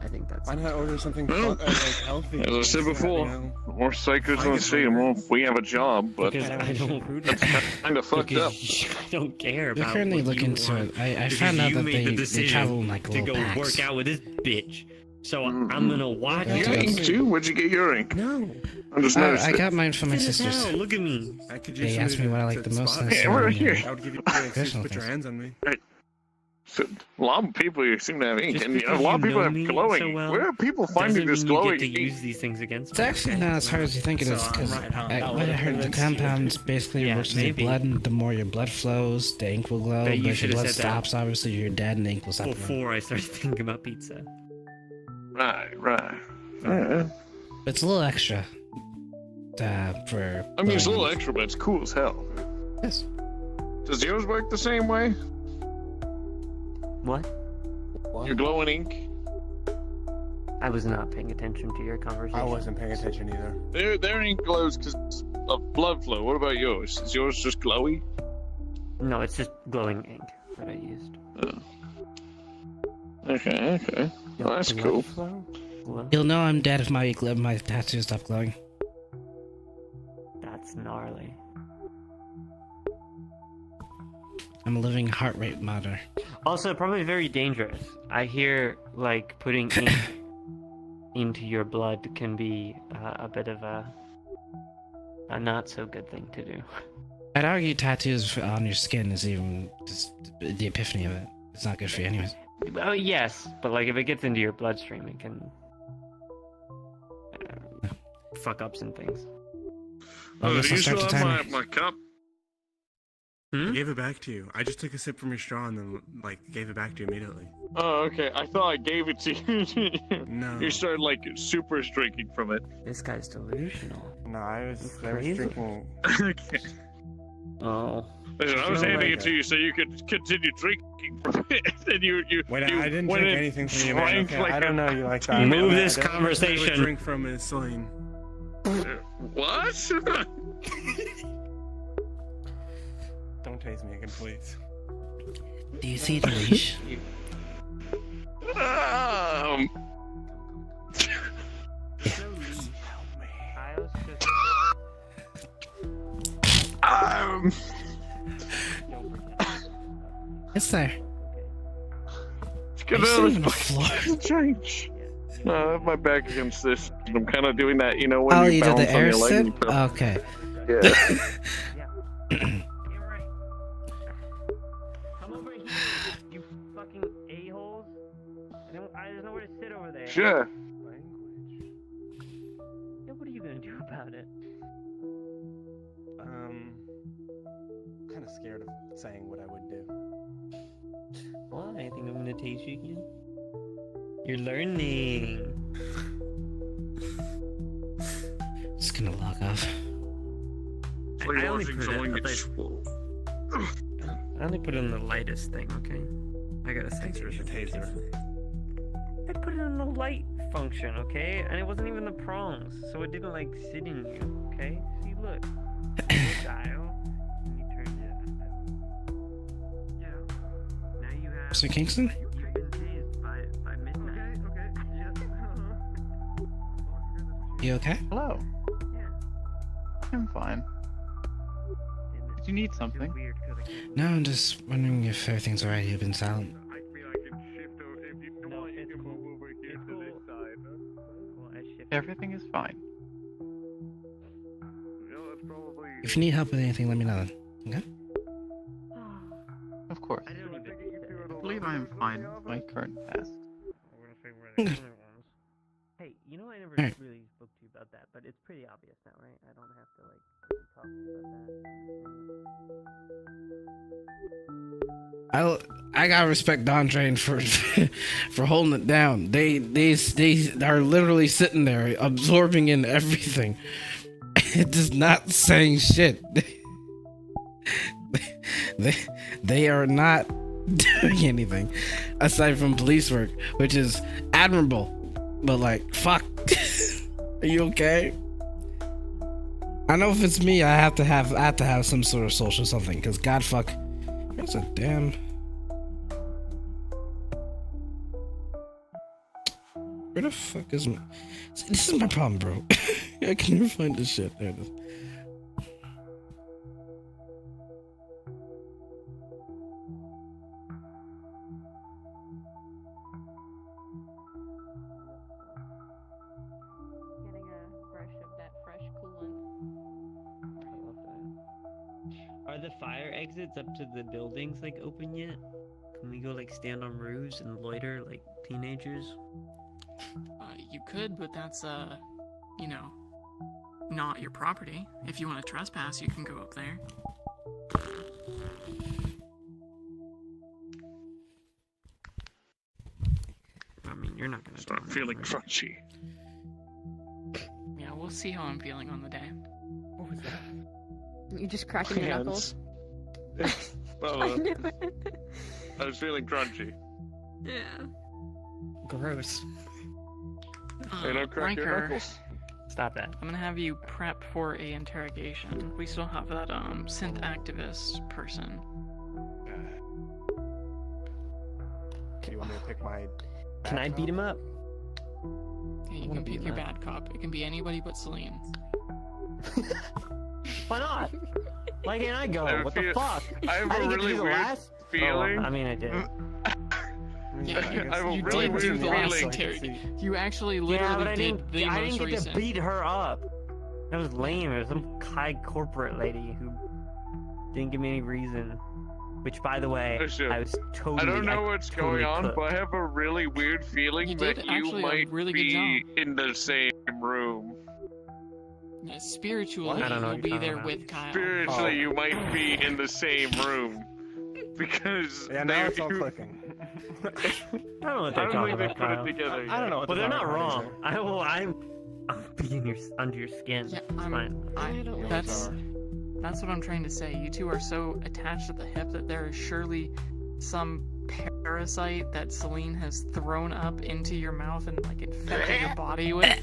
I think that's Why not order something Well, like healthy? As I said before, You know? the more psychos in the city, the more we have a job. But because I don't. that's kind of fucked up. Because I don't care They're about. currently what you looking to want, it. I because found out you that made the they decision travel in like to little go packs. work out with this bitch. So Mhm. I'm gonna watch Yeah, You okay. got you. ink too? Where'd you get your ink? No. I just noticed I it. got mine from my Sit sisters. down, look at me. I could They use asked me somebody what I like to the most, spot and I me. said, Yeah, we're "Oh, here. I would give you the excuse Personal to put your things. hands on me. So, a lot of people here seem to have ink, Just and because a lot you of people know have me glowing. so well Where are people finding Doesn't this mean you glowing get to ink? use these things against It's me. actually not as hard as you think it is, So I'm because right, huh? I That heard the would've compounds basically Yeah, works in your maybe. blood, and the more your blood flows, the ink will glow. Bet you But if your should've blood said that stops, obviously you're dead, and the ink will stop. glowing. Before I started thinking about pizza. Right. It's a little extra. For. I mean, it's a little glowing. extra, but it's cool as hell. Yes. Does yours work the same way? What? Your glowing ink? I was not paying attention to your conversation. I wasn't paying attention either. Their ink glows because of blood flow. What about yours? Is yours just glowy? No, it's just glowing ink that I used. Okay. Well, that's Blood cool. flow? Glow? You'll know I'm dead if my tattoos stop glowing. That's gnarly. I'm a living heart rate monitor. Also, probably very dangerous. I hear, like, putting ink into your blood can be a bit of a not so good thing to do. I'd argue tattoos on your skin is even just the epiphany of it. It's not good for you, anyways. Oh, yes, but, like, if it gets into your bloodstream, it can fuck up some things. Well, I guess do I'll you start still the have timer. my cup? I gave it back to you. I just took a sip from your straw and then gave it back to you immediately. Oh, okay. I thought I gave it to you. No. You started super drinking from it. This guy's delusional. No, I was Crazy. drinking. Okay. Oh. Listen, I was You don't handing like it to you so you could continue drinking from it, and you Wait, you I didn't went drink in, anything from you, man. drank Okay, like I don't know you like that. Move I this don't conversation. Drink from is Celine. What? Don't tase me again, please. Do you see the leash? um, I was just... um, It's there. get Are you out sitting of on the floor? this change. No, I have my back against this. I'm kind of doing that, when Oh, you you did balance the on air your leg. sit? and feel- Okay. Yeah. Come over here, you fucking a-holes. There's nowhere to sit over there. Sure. Language. Yeah, what are you gonna do about it? Kind of scared of saying what I would do. Why? I think I'm gonna tase you again. You're learning. Just gonna log off. It's like I only watching put it someone at get the- swole. I only put it on the lightest thing, okay? I got a sensor. It's a taser. I put it in the light function, okay? And it wasn't even the prongs, so it didn't like sit in you, okay? See, look. Dial. And you turn it. Yeah. Now you have. Mr. Kingston? You've been tased by midnight. Okay. Yeah. You okay? Hello. Yeah. I'm fine. Damn it. Did you need I feel something? weird 'cause I can't- No, I'm just wondering if everything's alright. You've been silent. I mean, I can shift over. If you No, want, you it's can cool. move over here It's to this cool. side. Well, I shifted. Everything is fine. That's probably. If you need help with anything, let me know. Okay? Of course. I don't even need that. I believe I am fine with my current task. We're gonna figure where the other ones. Hey, you know I never Alright. really spoke to you about that, but it's pretty obvious now, right? I don't have to like talk to you about that. I gotta respect Don Train for for holding it down. They are literally sitting there absorbing in everything. Just not saying shit. They are not doing anything aside from police work, which is admirable. But like, fuck. Are you okay? I know if it's me, I have to have some sort of social something. Cause God fuck, there's a damn. Where the fuck is my? See, this is my problem, bro. I can never find this shit. There it is. Getting a brush of that fresh coolant. I love that. Are the fire exits up to the buildings like open yet? Can we go like stand on roofs and loiter like teenagers? You could, but that's you know, not your property. If you want to trespass, you can go up there. I mean, you're not gonna. Start tell feeling me, right? crunchy. Yeah, we'll see how I'm feeling on the day. What was that? You just cracking your knuckles. Well, I knew it. I was feeling crunchy. Yeah. Gross. Hey, don't crack your Riker, knuckles. Stop that. I'm gonna have you prep for a interrogation. We still have that synth activist person. Do you want me to pick my? Can I beat him up? Yeah, you wanna can be pick your that. bad cop. It can be anybody but Celine. Why not? Why can't I go? I What the feel- fuck? I have I a didn't get to really do the weird last. feeling. Oh, I mean, I did. Yeah, I have a you really did do weird the last feeling. interrogation. You actually Yeah, literally but I did the I most didn't get recent. to beat her up. That was lame. It was some high corporate lady who didn't give me any reason. Which, by the way, Listen, I was totally. I don't know what's totally going on, cooked. but I have a really weird feeling You that did you actually a might really good be job. in the same room. Yeah, spiritually, I don't know you'll what be you're there talking with Kyle. Spiritually, Oh. you might be in the same room. Because Yeah, now it's all clicking. I don't know what I they're don't talking think they about, put Kyle. it together I don't know yet. what Well, they're they're not talking about wrong. either. I'm being under your skin. Yeah, It's I'm, fine. I don't know. that's what I'm trying to say. You two are so attached at the hip that there is surely some parasite that Celine has thrown up into your mouth and like infected your body with.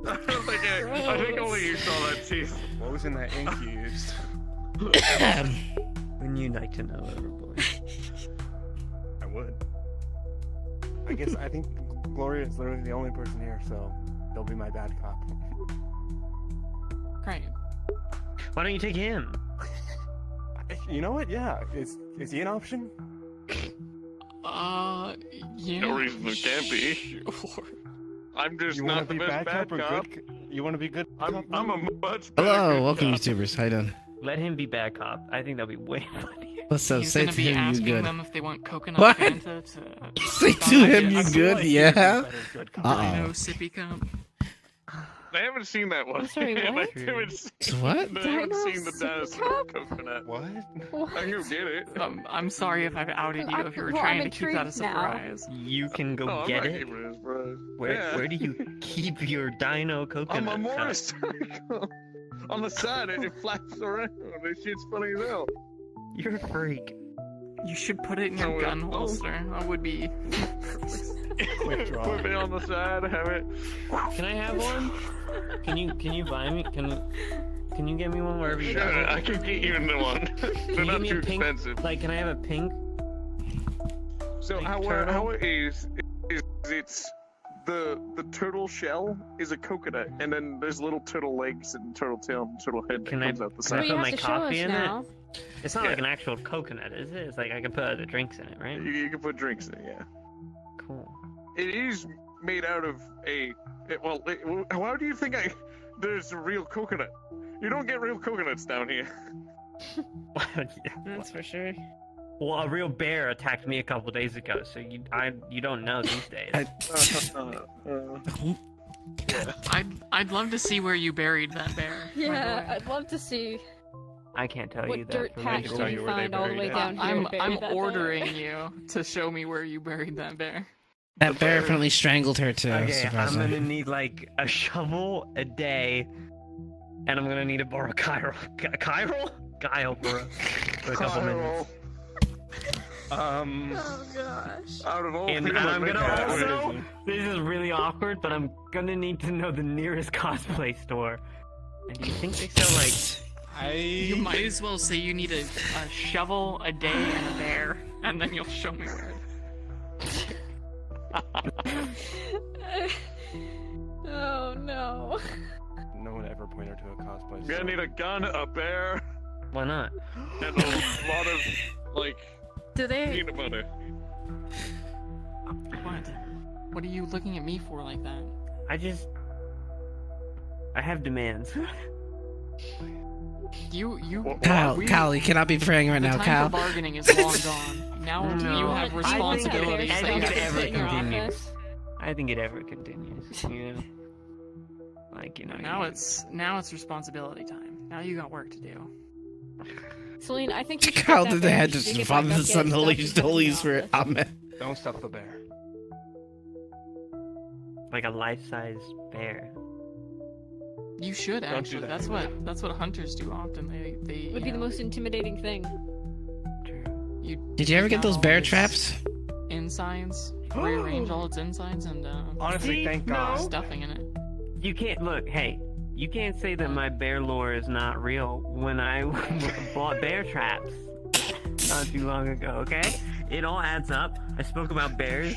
I think only you saw that teeth. What was in that ink you used? Wouldn't you like to know, Everboy? I would. I think Gloria is literally the only person here, so they'll be my bad cop. Great. Why don't you take him? You know what? Yeah. Is he an option? Yeah. No reason it can't be. Sure. I'm just You not want the to be best bad cop or cop. good? You want to be good? I'm cop? a much better Hello, good welcome cop. YouTubers. How you doing? Let him be bad cop. I think that'll be way funnier. What's up? He's Say gonna to be him you asking good. them if they want coconut What? Fanta to Say to him you I feel good. like you'd be Yeah. better good cop. Dino Uh sippy cup. I haven't seen that one. I'm sorry, I what? haven't seen, What? I haven't Dino seen the sippy dinosaur cup? coconut. What? I can go get it. I'm sorry if I've outed you. If you were Well, trying I'm to keep that a intrigued now. surprise. You can go No, I'm get not it. keeping this, bro. Where Yeah. where do you keep your dino coconut? I'm a cup? motorcycle. on the side and it flaps around. This shit's funny as hell. You're a freak. You should put it in your No, gun no. holster. That would be. Quick draw. Put it on the side, have it. Can I have one? Can you buy me? Can you get me one wherever you Sure, go? I can get you into one. They're Can you not give me too a pink? expensive. Like, can I have a pink? So Pink how turtle? it is it's the turtle shell is a coconut, and then there's little turtle legs and turtle tail and turtle head that Can I- comes out the can I Well, side. you put have my to show coffee us in it? now. It's not Yeah. like an actual coconut, is it? It's like I can put other drinks in it, right? You can put drinks in it, yeah. Cool. It is made out of how do you think there's a real coconut? You don't get real coconuts down here. That's for sure. Well, a real bear attacked me a couple days ago, so you don't know these days. I'd love to see where you buried that bear. by the Yeah, way. I'd love to see I can't tell you what that. dirt for patch me. tell did you you where they find all the way buried it. down here to bury I'm that bear. ordering you to show me where you buried that bear. That bear apparently strangled her too. Okay, I'm surprisingly. gonna need like a shovel a day, and I'm gonna need to borrow Guile for a couple minutes. Oh gosh. Out of all And people, I'm that gonna make that also, crazy. this is really awkward, but I'm gonna need to know the nearest cosplay store. And do you think they sell You might as well say you need a shovel, a day, and a bear, and then you'll show me where. Oh no. No one ever pointed to a cosplay. You're gonna need a gun, a bear, why not? and a lot of like Do they? peanut butter. What? What are you looking at me for like that? I have demands. Kyle, we- Kyle, you cannot be praying right The now, time Kyle. for bargaining is long gone. Now No. you have I think responsibilities I that think you it have ever to take care of. continues. I think it ever continues. You know, like you know. Now it's responsibility time. Now you got work to do. Celine, I think you should Kyle get that did they bear. had You to should get father back the up, son, get the it Holy stuffed, and Holy put it in the Spirit. office. Amen. Don't stuff the bear. like a life-size bear. You should Don't do actually. that. That's what hunters do often. They Would be the most intimidating thing. You Did you ever take get out those all bear its traps? Insides, rearrange all its insides, and Honestly, See? thank No. God. stuffing in it. You can't look. Hey, you can't say that my bear lore is not real when I bought bear traps not too long ago. Okay, it all adds up. I spoke about bears,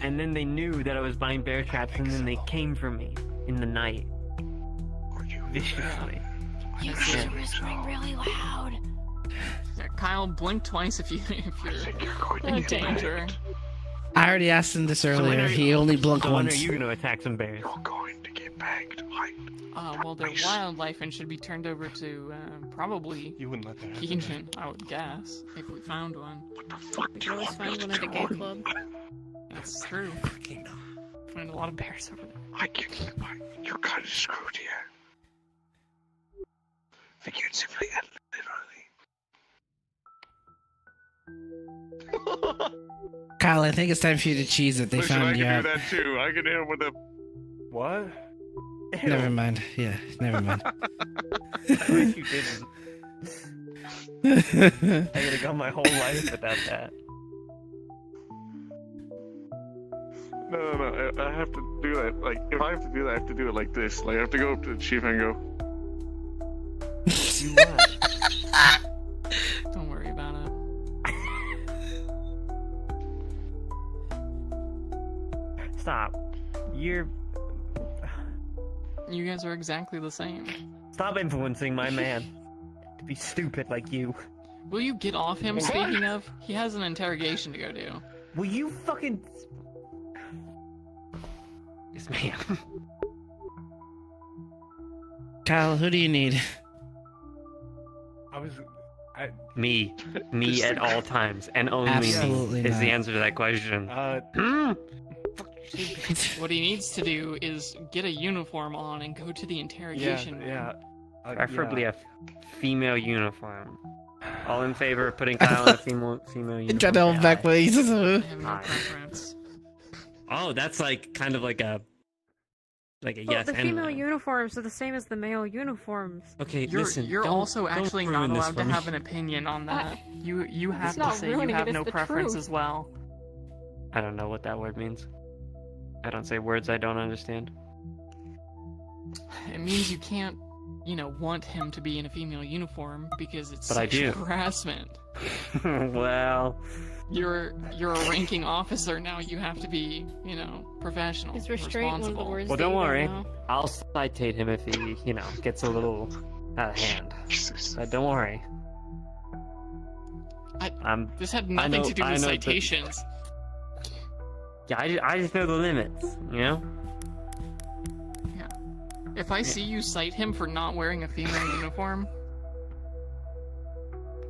and then they knew that I was buying bear traps, and then they came for me in the night viciously. You should whispering really loud. Yeah, Kyle, blink twice if you're in danger. I already asked him this when earlier. are He you- only blinked So when are once. you gonna attack some bears? You're going to get bagged. Well, they're wildlife and should be turned over to probably You wouldn't let that happen. Keegan, I would guess, if we found one. What the fuck You can always find one at the gay club. That's true. Find a lot of bears over there. You're kind of screwed here. Figuratively and literally. Kyle, I think it's time for you to cheese it. They Listen, I found you can out. do that too. I can hit him with a. What? Never mind. Yeah, never mind. I wish you didn't. I could have gone my whole life without that. No. I have to do that. Like, if I have to do that, I have to do it like this. Like, I have to go up to the chief and go. You what? Don't worry about it. Stop. You're. You guys are exactly the same. Stop influencing my man to be stupid like you. Will you get off him? What? Speaking of, he has an interrogation to go do. Will you fucking. This man. Kyle, who do you need? Me at all times, and only Absolutely me is the not. answer to that question. What he needs to do is get a uniform on and go to the interrogation room. Yeah. Preferably a female uniform. All in favor of putting Kyle in a female uniform? Try to hold back, please. I have no Hi. preference. Oh, that's like kind of like a like a Well, yes the female anyway. uniforms are the same as the male uniforms. Okay, You're listen. you're don't- also don't actually not ruin this allowed for to me. have an opinion on that. You have It's to not say you ruining it, have it's no the preference truth. as well. I don't know what that word means. I don't say words I don't understand. It means you can't, want him to be in a female uniform because it's But I sexual do. harassment. Well, You're a ranking officer now. You have to be, professional, Is restraint one of the responsible. words well, that don't you worry. know? I'll citate him if he, gets a little out of hand. But don't worry. This had nothing know- to do I with know that- citations. Yeah, I just know the limits, If I see you cite him for not wearing a female uniform,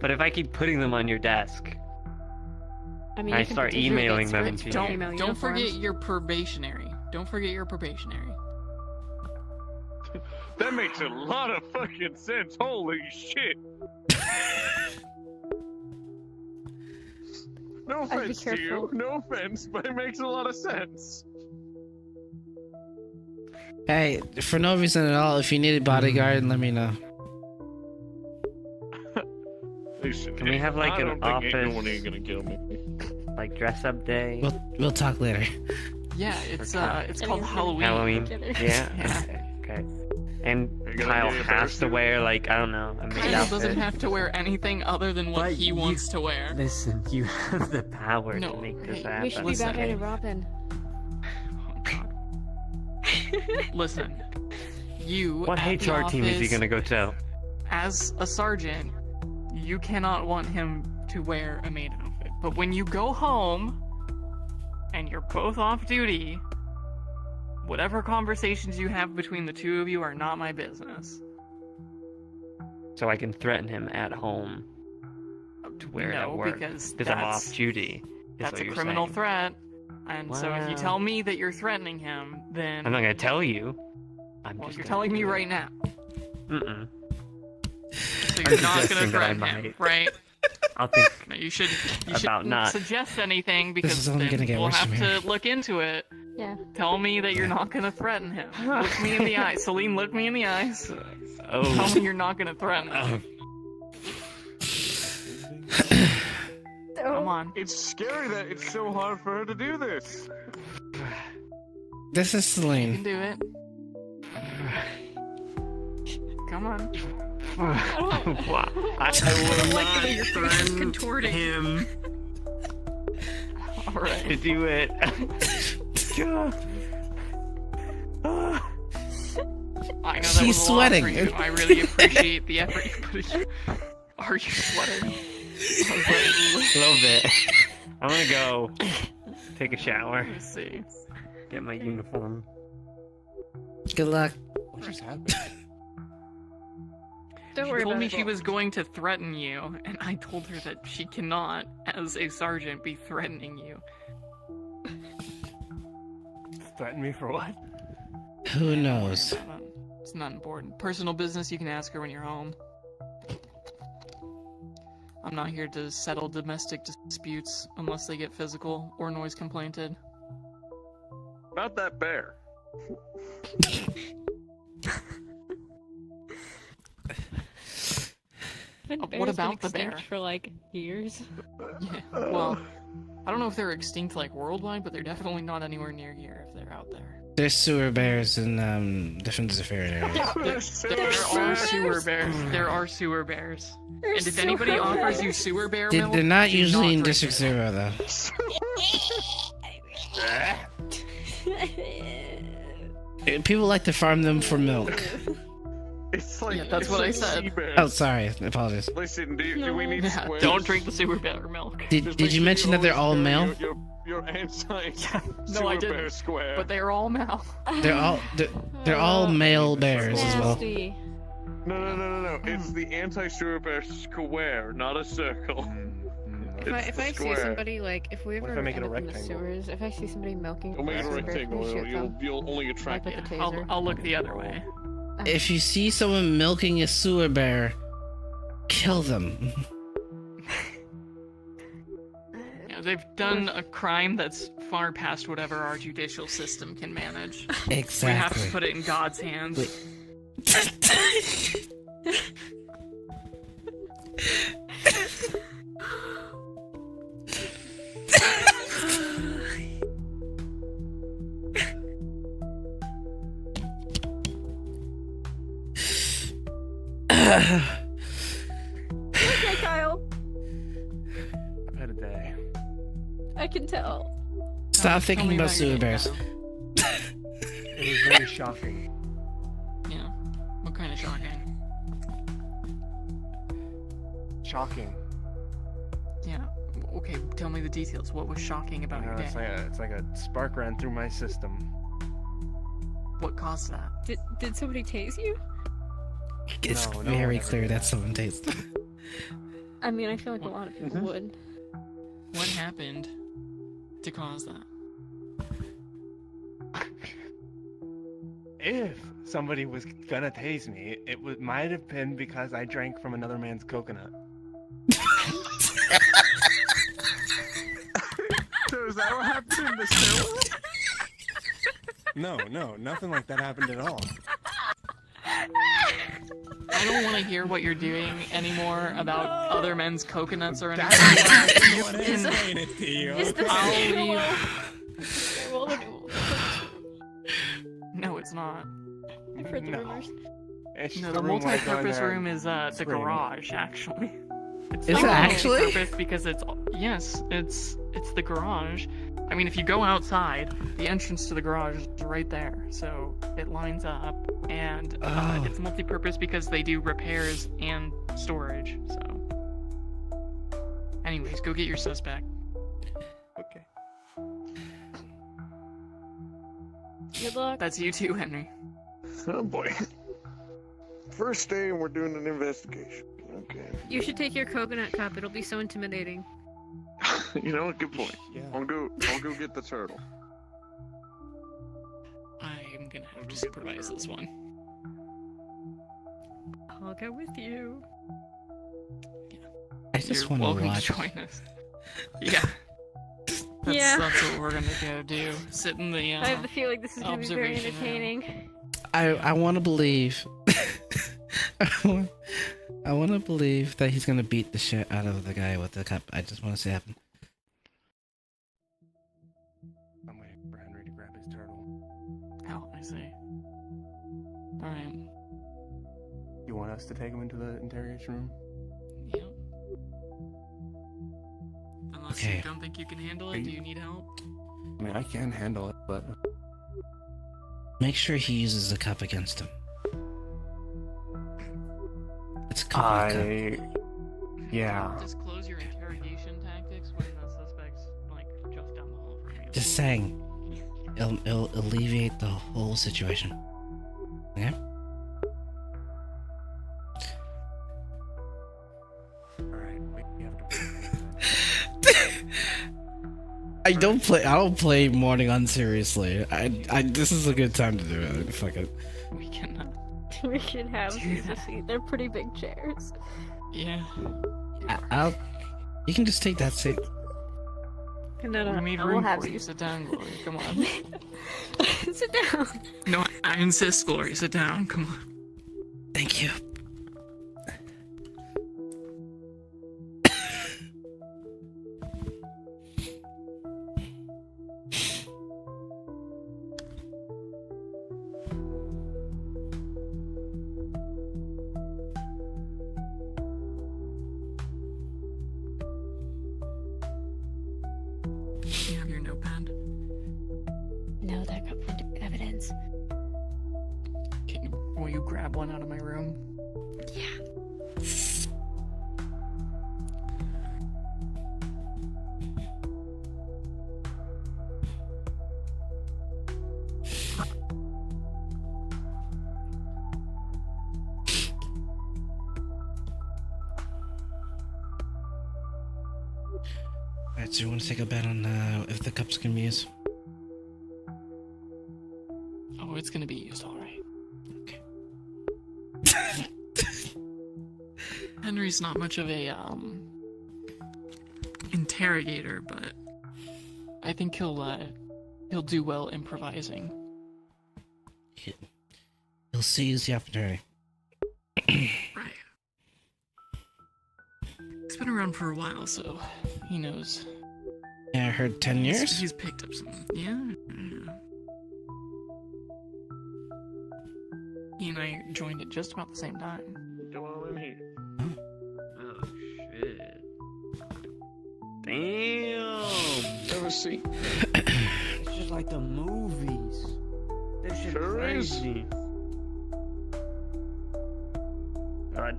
But if I keep putting them on your desk, I mean, I you can start petition emailing against them women to for you. female don't forget uniforms. your probationary. Don't forget your probationary. That makes a lot of fucking sense. Holy shit. No I'd be offense to you. careful. No offense, but it makes a lot of sense. Hey, for no reason at all, if you need a bodyguard, let me know. Listen, Can we have, like, I an don't think office- no one ain't gonna kill me. like dress up day, We'll talk later. Yeah, it's Okay. it's called Halloween. Halloween. Together. Yeah. Yeah. Okay. And You're gonna Kyle get a has to parachute? wear like I don't know a maid Kyle outfit. doesn't have to wear anything other than what But he you- wants to wear. Listen, you have the power No, to make this hey, happen. We should be Listen. Batman and Robin. Oh, God. Listen, you. What at the HR team is he office, gonna go to? As a sergeant, you cannot want him to wear a maid outfit. But when you go home and you're both off duty, whatever conversations you have between the two of you are not my business. So I can threaten him at home to wear it at No, work because I'm off that's duty. is that's what a you're criminal saying. threat. And so if you Wow. tell me that you're threatening him, then I'm not gonna tell you. I'm well, just you're gonna telling me do it. right now. Mm-mm. So I'm you're not gonna suggesting that I threaten him, might. right? I'll think. No, you shouldn't About not. suggest anything because is only then gonna get we'll worse have from to here. look into it. Yeah. Tell me that you're not gonna threaten him. Look me in the eyes. Celine, look me in the eyes. Tell Oh. me you're not gonna threaten him. Come on. It's scary that it's so hard for her to do this. This is You can Celine. do it. Come on. Wow. I I will like the way not your face is threaten contorting. him to Alright. do it. I know that He's was a lot for sweating. you. I really appreciate the effort you put in. Are you sweating? A little bit. I'm gonna go take a shower, Let's see. get my uniform. Good luck. What just happened? Don't She worry told about me it. she was going to threaten you, and I told her that she cannot, as a sergeant, be threatening you. Threaten me for what? Who knows? It's not important. Personal business, you can ask her when you're home. I'm not here to settle domestic disputes unless they get physical or noise complainted. About that bear. What about the bear? For like years. Yeah, well, I don't know if they're extinct like worldwide, but they're definitely not anywhere near here if they're out there. There's sewer bears in different areas. There are sewer bears. There are sewer bears. And if anybody offers you sewer bear milk, They're not do usually in drink District it. Zero though. People like to farm them for milk. It's like Yeah, that's it's what I like said. sea bears. Oh, sorry. Apologies. Listen, do we need Yeah, squares? don't drink the sewer bear milk. Did Just Did make you sure mention that they're all always male? carry Your anti No, I sewer bear didn't. square. But they're all male. They're all male bears as well. Nasty. No. It's the anti sewer bear square, not a circle. If I see square. somebody like, if we What ever if I make it end a up in the rectangle? sewers, if I see somebody milking, Don't make it a sewer bear, rectangle. can we shoot them? You'll only Like attract with it. the I'll, taser. I'll look the other way. If you see someone milking a sewer bear, kill them. Yeah, they've done a crime that's far past whatever our judicial system can manage. Exactly. We have to put it in God's hands. Okay, Kyle. I've had a day. I can tell. Stop Tell thinking me about about your Sue day, Bears. Kyle. It was very shocking. Yeah. What kind of shocking? Shocking. Yeah. Okay, tell me the details. What was shocking about You your know, day? it's like a spark ran through my system. What caused that? Did somebody tase you? It's No, no very one ever clear did that that. someone tastes. I mean, I feel like a lot of people would. What happened to cause that? If somebody was gonna tase me, might have been because I drank from another man's coconut. So is that what happened in the show? No, nothing like that happened at all. I don't want to hear what you're doing anymore about other men's coconuts or anything. Is the I'll stairwell? leave. No, it's not. I've heard the No. rumors. It's No, just the a room where I go in multi-purpose there room and is the scream. garage, actually. It's Is not it actually? multi-purpose because it's the garage. I mean, if you go outside, the entrance to the garage is right there, so it lines up, and Oh. it's multi-purpose because they do repairs and storage. So, anyways, go get your suspect. Okay. Good luck. That's you too, Henry. Oh boy. First day and we're doing an investigation. Okay. You should take your coconut cup. It'll be so intimidating. You know what? Good point. Yeah. I'll go get the turtle. I'm gonna have to supervise this one. I'll go with you. I just You're want to welcome watch. to join us. Yeah. That's, Yeah. that's what we're gonna go do. Sit in the I have the feeling this is going to be very observation room. entertaining. I want to believe. I want to believe that he's gonna beat the shit out of the guy with the cup. I just want to see it happen. I'm waiting for Henry to grab his turtle. Oh, I see. Alright. You want us to take him into the interrogation room? Yep. Unless Okay. you don't think you can handle it, do you need help? I mean, I can handle it, but Make sure he uses the cup against him. It's a coffee cup. yeah. Disclose your interrogation tactics when the suspect's, like, just down the hall from you. Just saying. It'll alleviate the whole situation. Okay? Alright, we have to. I don't play morning unseriously. This is a good time to do it. Fuck it. We can, We should have Do these that. seat. They're pretty big chairs. yeah. You can just take that seat. No, We made I will room have for you. you. Sit down, Glory. Come on. Sit down. No, I insist, Glory. Sit down. Come on. Thank you. You have your notepad? No, that got put to evidence. Will you grab one out of my room? Alright, so you want to take a bet on if the cups can be used? Oh, it's gonna be used, alright. Okay. Henry's not much of a, interrogator, but I think he'll do well improvising. He'll seize the opportunity. Right. He's been around for a while, so he knows. Yeah, I heard 10 years. He's picked up some. Yeah. He and I joined at just about the same time. Come on in here. Oh shit. Damn! Have a seat. It's just like the movies. This shit Sure is. crazy.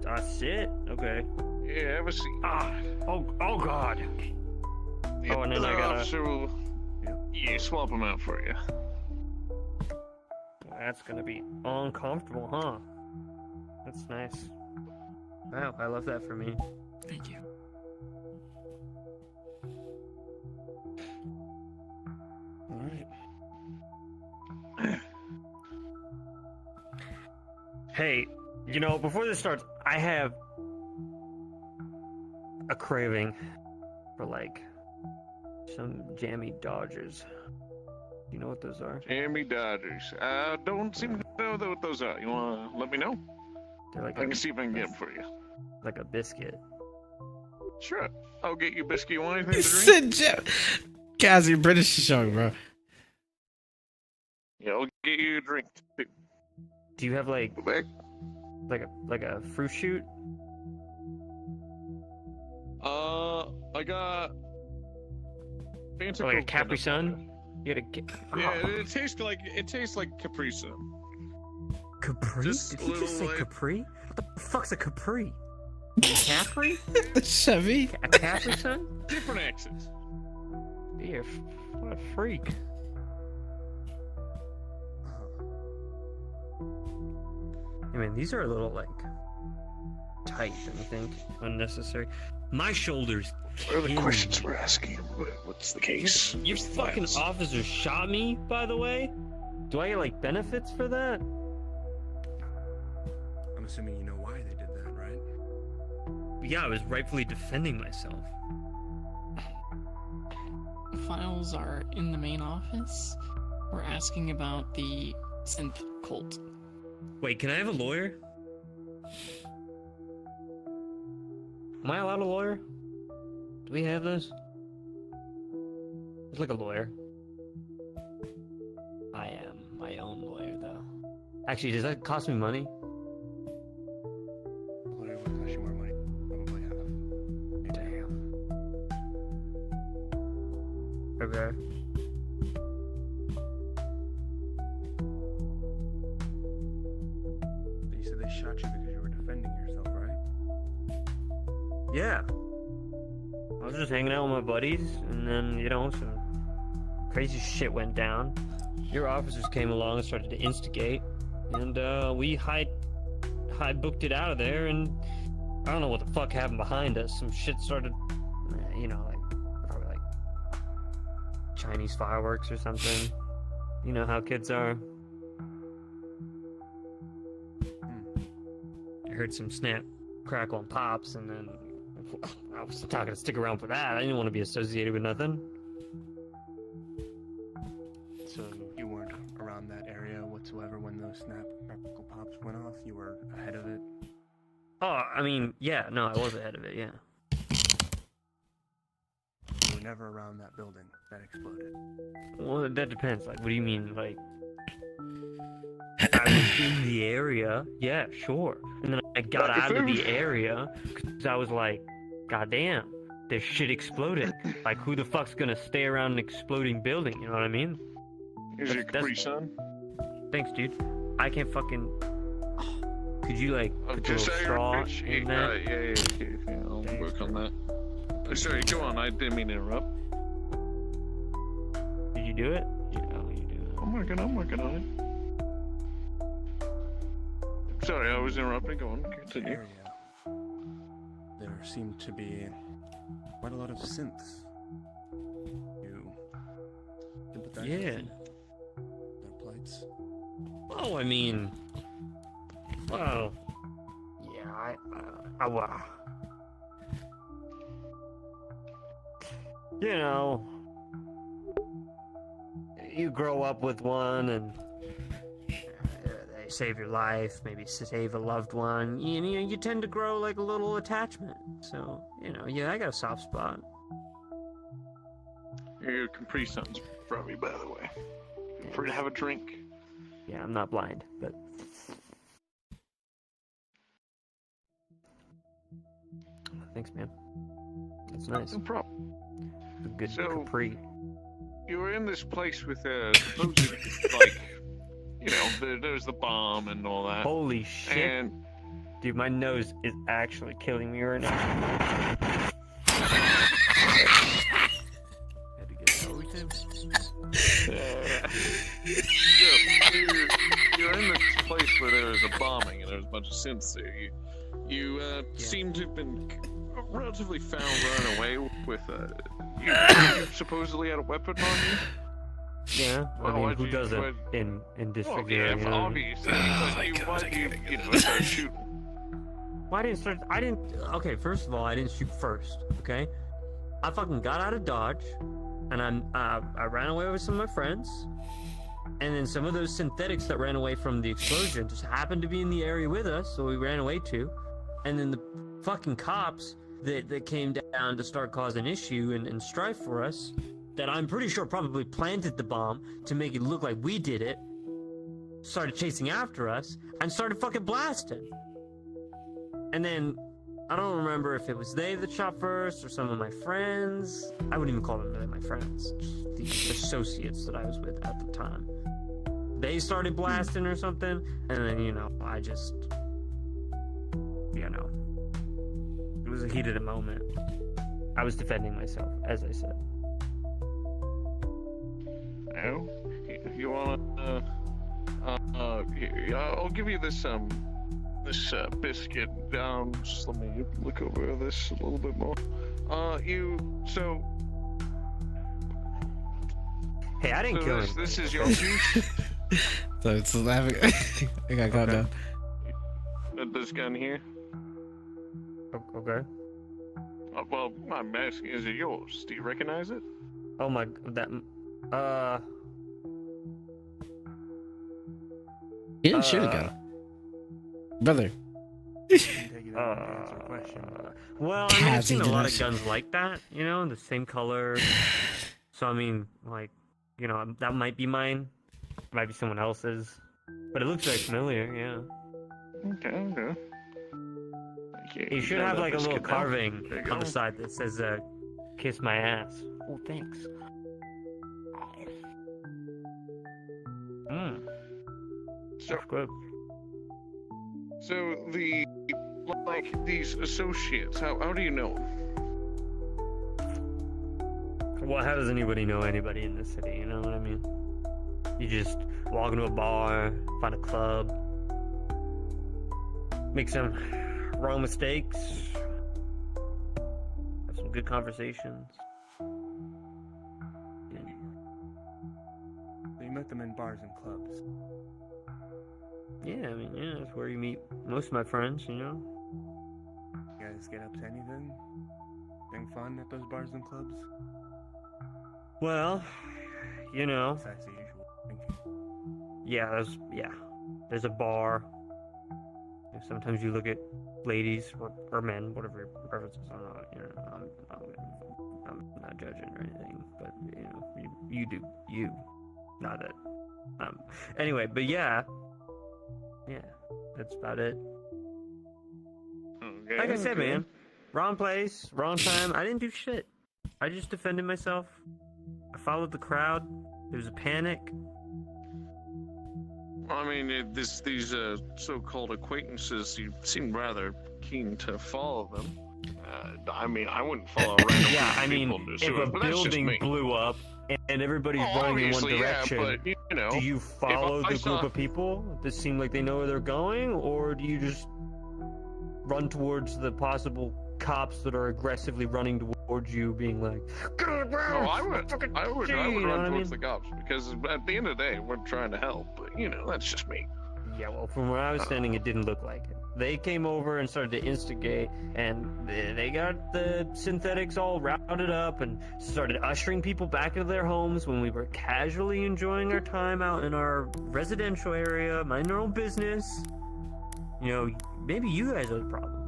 I sit? Okay. Yeah, have a seat. Oh god. Oh, and then The I gotta... officer will swap them out for you. That's gonna be uncomfortable, huh? That's nice. Wow, I love that for me. Thank you. Alright. Hey, you know, before this starts, I have a craving for, like, some jammy Dodgers. You know what those are? Jammy Dodgers. I don't seem to know what those are. You wanna let me know? They're like I can see if I can get them for you. like a biscuit. Sure. I'll get you a biscuit. You want anything to drink? Said Kaz, your British show, bro. Yeah, I'll get you a drink. Too. Do you have like Go back. like a fruit shoot? I got. Fancy Or like a Coke Capri in it. Sun? You gotta get. Yeah, it tastes like Capri Sun. Capri? Just Did he just say little, Capri? What the fuck's a Capri? A Capri? The Chevy. A Capri Sun? Different accents. Yeah, what a freak. I mean, these are a little, like, tight, don't you think? Unnecessary. My shoulders What are the killing questions me. we're asking? What's the case? Your fucking officer shot me, by the way? Do I get, like, benefits for that? I'm assuming you know why they did that, right? Yeah, I was rightfully defending myself. Files are in the main office. We're asking about the synth cult. Wait, can I have a lawyer? Am I allowed a lawyer? Do we have those? It's like a lawyer. I am my own lawyer, though. Actually, does that cost me money? Lawyer would cost you more money. Probably half. Damn. Okay. But you said they shot you because you were defending yourself, right? Yeah. I was just hanging out with my buddies, and then, you know, some crazy shit went down. Your officers came along and started to instigate, and we high booked it out of there, and I don't know what the fuck happened behind us. Some shit started, you know, like, probably like Chinese fireworks or something. You know how kids are. I heard some snap, crackle, and pops, and then I was not gonna stick around for that. I didn't want to be associated with nothing. So you weren't around that area whatsoever when those snap crackle pops went off? You were ahead of it? Oh, I mean, yeah, no, I was ahead of it, yeah. You were never around that building that exploded. Well, that depends. Like, what do you mean? Like, I was in the area, yeah, sure. And then I got But if out of it was- the area because I was like, God damn, this shit exploded. Like, who the fuck's gonna stay around an exploding building? You know what I mean? Here's your That's- Capri Sun. Thanks, dude. I can't fucking. Could you like I'm put a just little saying. straw Rich. in that? Yeah. I'll Thanks, work on bro. that. Sorry, go on. I didn't mean to interrupt. Did you do it? Yeah, you do it. I'm working on it. Sorry, I was interrupting. Go on, The continue. area. There seemed to be quite a lot of synths. You sympathize Yeah. with them? Their plights? Oh, I mean, well, yeah, you know, you grow up with one and they save your life, maybe save a loved one. You tend to grow like a little attachment. So, yeah, I got a soft spot. Your Capri Sun's from me, by the way. Feel free to have a drink. Yeah, I'm not blind, but... Thanks, man. That's nice. No problem. A good So- Capri. You were in this place with supposed, like, there's the bomb and all that. Holy shit. And Dude, my nose is actually killing me right now. Had to get that over too. you're in this place where there was a bombing and there was a bunch of synths there. You seem to have been relatively found running away with you supposedly had a weapon on you. Yeah, I Well, mean, why'd who you- doesn't why'd- in District Well, Zero, yeah, you know? obviously. Why'd you start shooting? Why didn't okay, first of all, I didn't shoot first, okay? I fucking got out of Dodge, and I ran away with some of my friends, and then some of those synthetics that ran away from the explosion just happened to be in the area with us, so we ran away too. And then the fucking cops that came down to start causing issue and strife for us, that I'm pretty sure probably planted the bomb to make it look like we did it, started chasing after us, and started fucking blasting. And then, I don't remember if it was they that shot first or some of my friends. I wouldn't even call them really my friends, just the associates that I was with at the time. They started blasting or something, and then, I just, it was a heated moment. I was defending myself, as I said. No? You wanna, here, I'll give you this biscuit. Just let me look over this a little bit more. Hey, I didn't kill him. This is your juice? So it's laughing. I got caught down. This gun here? Okay. Well, I'm asking, is it yours? Do you recognize it? Oh my, that, He didn't shoot a gun. Brother. well, I mean, I've Has he seen a did lot not of guns like that, the same color. So, I mean, like, that might be mine. Might be someone else's. But it looks very familiar, yeah. Okay. You should have, like, a little carving on the side that says, kiss my ass. Oh, thanks. So, That's good. so these associates, how do you know them? Well, how does anybody know anybody in this city, you know what I mean? You just walk into a bar, find a club, make some wrong mistakes, have some good conversations. You met them in bars and clubs. Yeah, I mean, yeah, that's where you meet most of my friends, You guys get up to anything? Anything fun at those bars and clubs? Well, Besides the usual drinking. there's a bar. Sometimes you look at ladies or men, whatever your preferences are. I'm not judging or anything, but you do you, not that. Anyway, but yeah, that's about it. Okay, Like I said, man, wrong place, wrong time. I didn't do shit. I just defended myself. I followed the crowd. There was a panic. I mean, these so-called acquaintances, you seem rather keen to follow them. I mean, I wouldn't follow random Yeah, I mean, people into if sewer, a but that's just building me. blew up and everybody's running in one Obviously, direction, yeah, but, do you follow I the group saw- of people that seem like they know where they're going, or do you just run towards the possible cops that are aggressively running towards you, being like, "Get on the No, ground, I would fucking run G," you know what I towards mean? the cops, because at the end of the day, we're trying to help, but, that's just me. Yeah, well, from where I was standing, it didn't look like it. They came over and started to instigate, and they got the synthetics all routed up and started ushering people back into their homes when we were casually enjoying our time out in our residential area, minding our own business. You know, maybe you guys are the problem.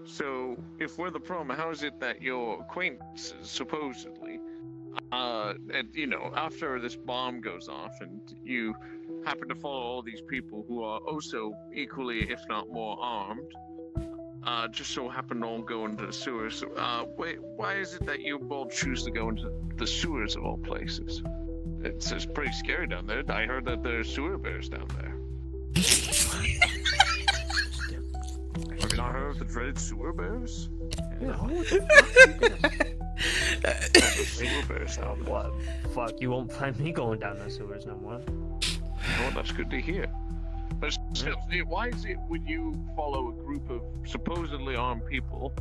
So, if we're the problem, how is it that your acquaintances, supposedly, after this bomb goes off and you happen to follow all these people who are also equally, if not more, armed, just so happen to all go into the sewers, why is it that you both choose to go into the sewers of all places? It's pretty scary down there. I heard that there's sewer bears down there. Have you not heard of the dreaded sewer bears? Sewer bears now. What? Fuck, you won't find me going down the sewers no more. Oh, that's good to hear. But still, why is it when you follow a group of supposedly armed people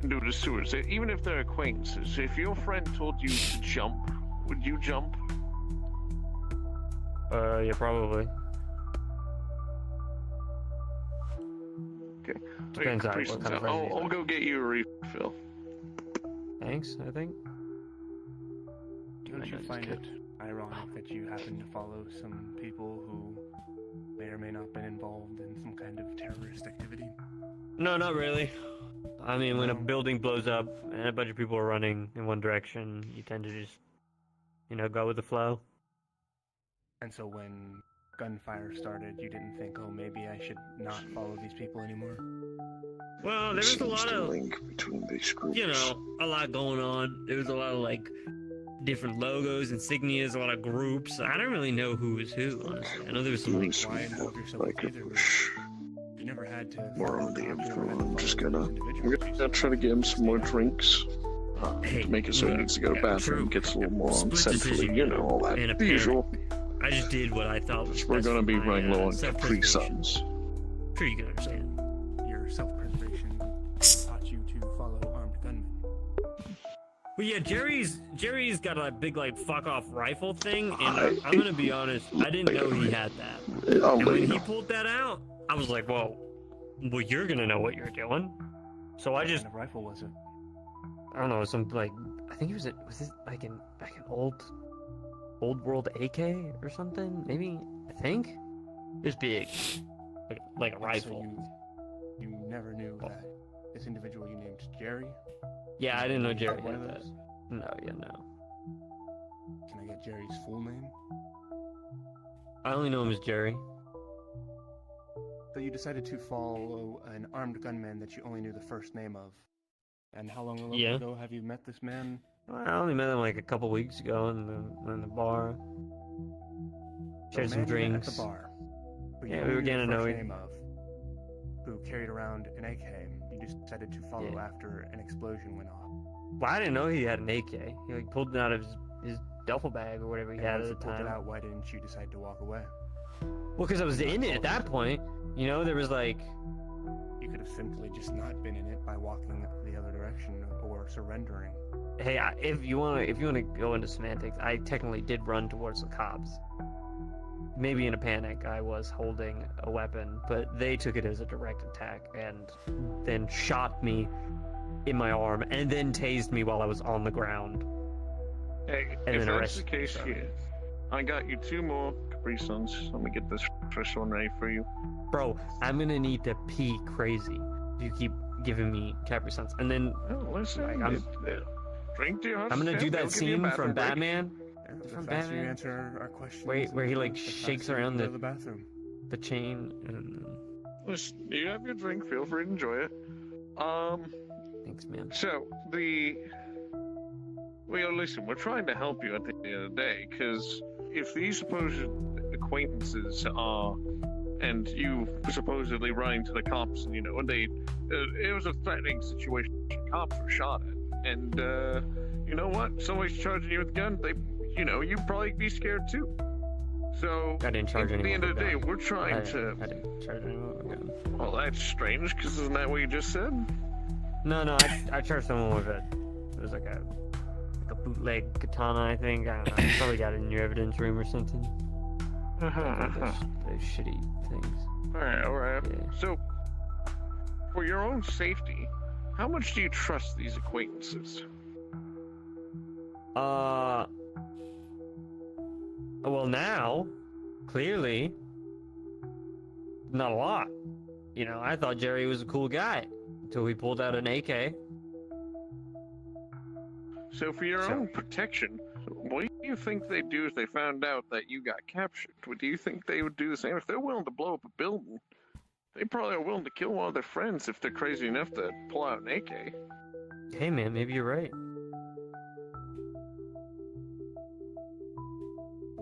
into the sewers, even if they're acquaintances, if your friend told you to jump, would you jump? Yeah, probably. Okay. Depends on what kind of friend I'll go get you a refill. Thanks, I think. Don't you find it ironic that you happen to follow some people who may or may not have been involved in some kind of terrorist activity? No, not really. I mean, when a building blows up and a bunch of people are running in one direction, you tend to just, go with the flow. And so when gunfire started, you didn't think, oh, maybe I should not follow these people anymore? Well, there was a lot of, link between these groups. a lot going on. There was a lot of, different logos, insignias, a lot of groups. I don't really know who was who, honestly. I know there was some, Why involve yourself with either group? You never had to... More on the info. I'm just gonna try to get him some more drinks. To make it so he needs to go to the bathroom, gets a little more unsettled, all that. The usual. I just did what I thought was We're gonna be best for running my, low on Capri self-preservation. Suns. Sure you can understand. Your self-preservation taught you to follow armed gunmen. Well, yeah, Jerry's got a big, fuck-off rifle thing, and I'm gonna be honest, I didn't know he had that. And when he pulled that out, I was like, well, you're gonna know what you're doing. So I just... What kind of rifle was it? I don't know, I think was it like an old world AK or something? Maybe, I think? It was big. Like a rifle. So you never knew that this individual you named Jerry? Yeah, I didn't know Jerry one had of that. those? No. Can I get Jerry's full name? I only know him as Jerry. So you decided to follow an armed gunman that you only knew the first name of. And how long ago have you met this man? I only met him a couple weeks ago in the bar. Shared some drinks. At the bar. Yeah, we were getting to know name of, who carried around an AK. You just decided to follow after an explosion went off. Well, I didn't know he had an AK. He pulled it out of his duffel bag or whatever he had at the time. Pulled it out, why didn't you decide to walk away? Well, because I was in it at that point. There was You could have simply just not been in it by walking the other direction or surrendering. Hey, if you want to go into semantics, I technically did run towards the cops. Maybe in a panic, I was holding a weapon, but they took it as a direct attack and then shot me in my arm and then tased me while I was on the ground. Hey, and if then that's the case here, I got you 2 more Capri Suns. Let me get this first one ready for you. Bro, I'm gonna need to pee crazy if you keep giving me Capri Suns. And then, drink to your I'm gonna do that scene from Batman. From Batman. You answer our questions. Where he shakes around the bathroom. The chain. And... Listen, you have your drink. Feel free to enjoy it. Thanks, man. So listen. We're trying to help you at the end of the day, because if these supposed acquaintances are, and you supposedly running to the cops, and it was a threatening situation. Cops were shot at, and you know what? Somebody's charging you with a gun. You'd probably be scared too. So, I didn't charge at the end of the day, gun. we're trying to... I didn't charge anyone with a gun. Well, that's strange, because isn't that what you just said? No, I charged someone with it. It was like a bootleg katana, I think. I don't know. You probably got it in your evidence room or something. Those shitty things. Alright. Yeah. So, for your own safety, how much do you trust these acquaintances? Well, now, clearly, not a lot. You know, I thought Jerry was a cool guy until he pulled out an AK. So, for your own protection, what do you think they'd do if they found out that you got captured? Do you think they would do the same? If they're willing to blow up a building, they probably are willing to kill one of their friends if they're crazy enough to pull out an AK. Hey, man, maybe you're right.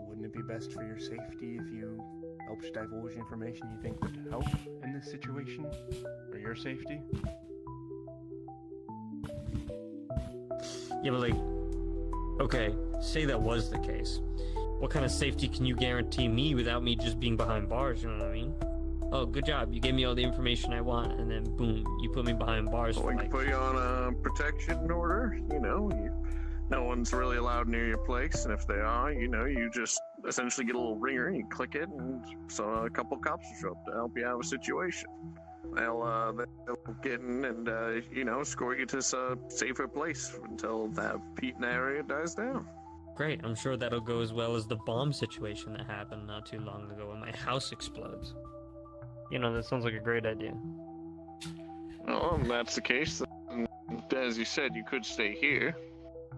Wouldn't it be best for your safety if you helped divulge information you think would help in this situation? For your safety? Yeah, but like, okay, say that was the case. What kind of safety can you guarantee me without me just being behind bars, you know what I mean? Oh, good job, you gave me all the information I want, and then boom, you put me behind bars Well, for we can like... put you on a protection order, no one's really allowed near your place, and if they are, you just essentially get a little ringer, and you click it, and so a couple cops will show up to help you out of a situation. They'll get in and, escort you to a safer place until that heat in the area dies down. Great, I'm sure that'll go as well as the bomb situation that happened not too long ago when my house explodes. You know, that sounds like a great idea. Well, if that's the case, then, as you said, you could stay here,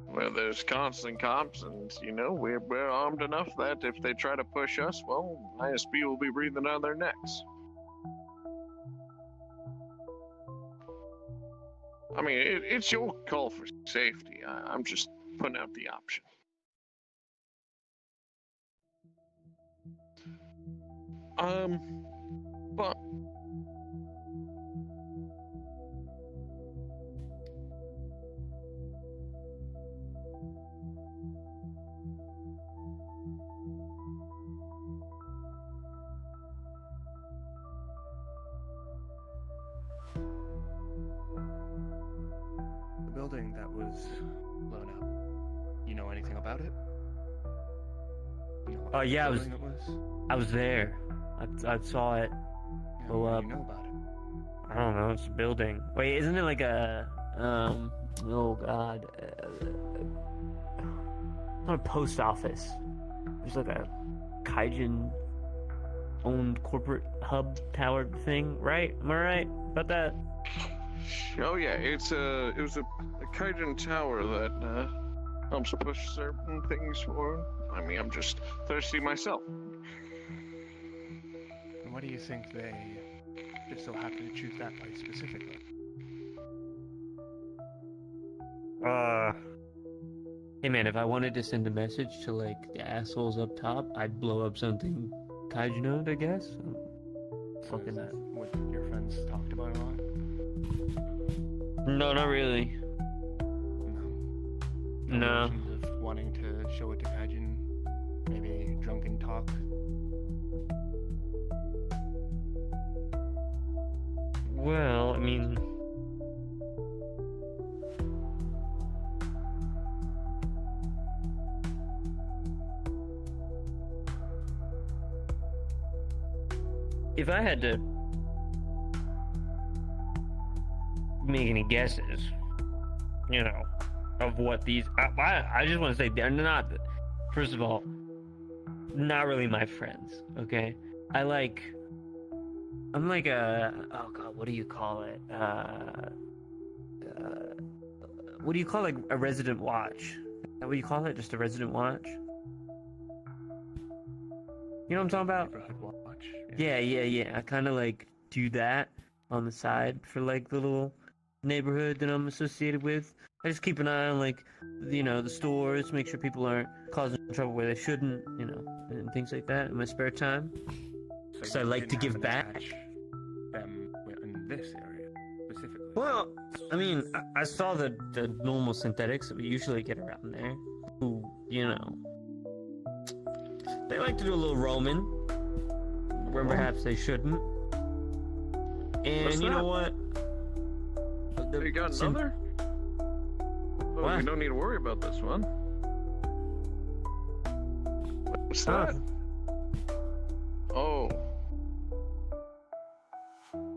where there's constant cops, and, we're armed enough that if they try to push us, well, ISP will be breathing down their necks. I mean, it's your call for safety. I'm just putting out the option. But The building that was blown up. You know anything about it? You know what Yeah, building it was? I was there. I saw it. Yeah, Blow what up. do you know about it? I don't know, it's a building. Wait, isn't it like a, oh god. Not a post office. There's like a Kaijin owned corporate hub tower thing, right? Am I right about that? oh yeah, it was a Kaijin tower that helps push certain things forward. I mean, I'm just thirsty myself. And what do you think they just so happen to choose that place specifically? Hey man, if I wanted to send a message to like the assholes up top, I'd blow up something Kaijin-owned, I guess. So is that what your friends talked about a lot? No, not really. No. No. Mentions of wanting to show it to Kaijin, maybe drunken talk. Well, I mean... If I had to make any guesses, of what these... I just want to say they're not... First of all, not really my friends, okay? I'm like a... Oh god, what do you call it? What do you call, like, a resident watch? Is that what you call it? Just a resident watch? You know what I'm talking about? Neighborhood watch. Yeah. I kind of like do that on the side for like the little neighborhood that I'm associated with. I just keep an eye on like, the stores, make sure people aren't causing trouble where they shouldn't, and things like that in my spare time. So I you like to didn't give happen back. catch them in this area specifically. Well, I mean, I saw the normal synthetics that we usually get around there. Who, they like to do a little roaming where perhaps they shouldn't. And What's you know that? what? You got another? Oh, What? we don't need to worry about this one. What's that? Oh.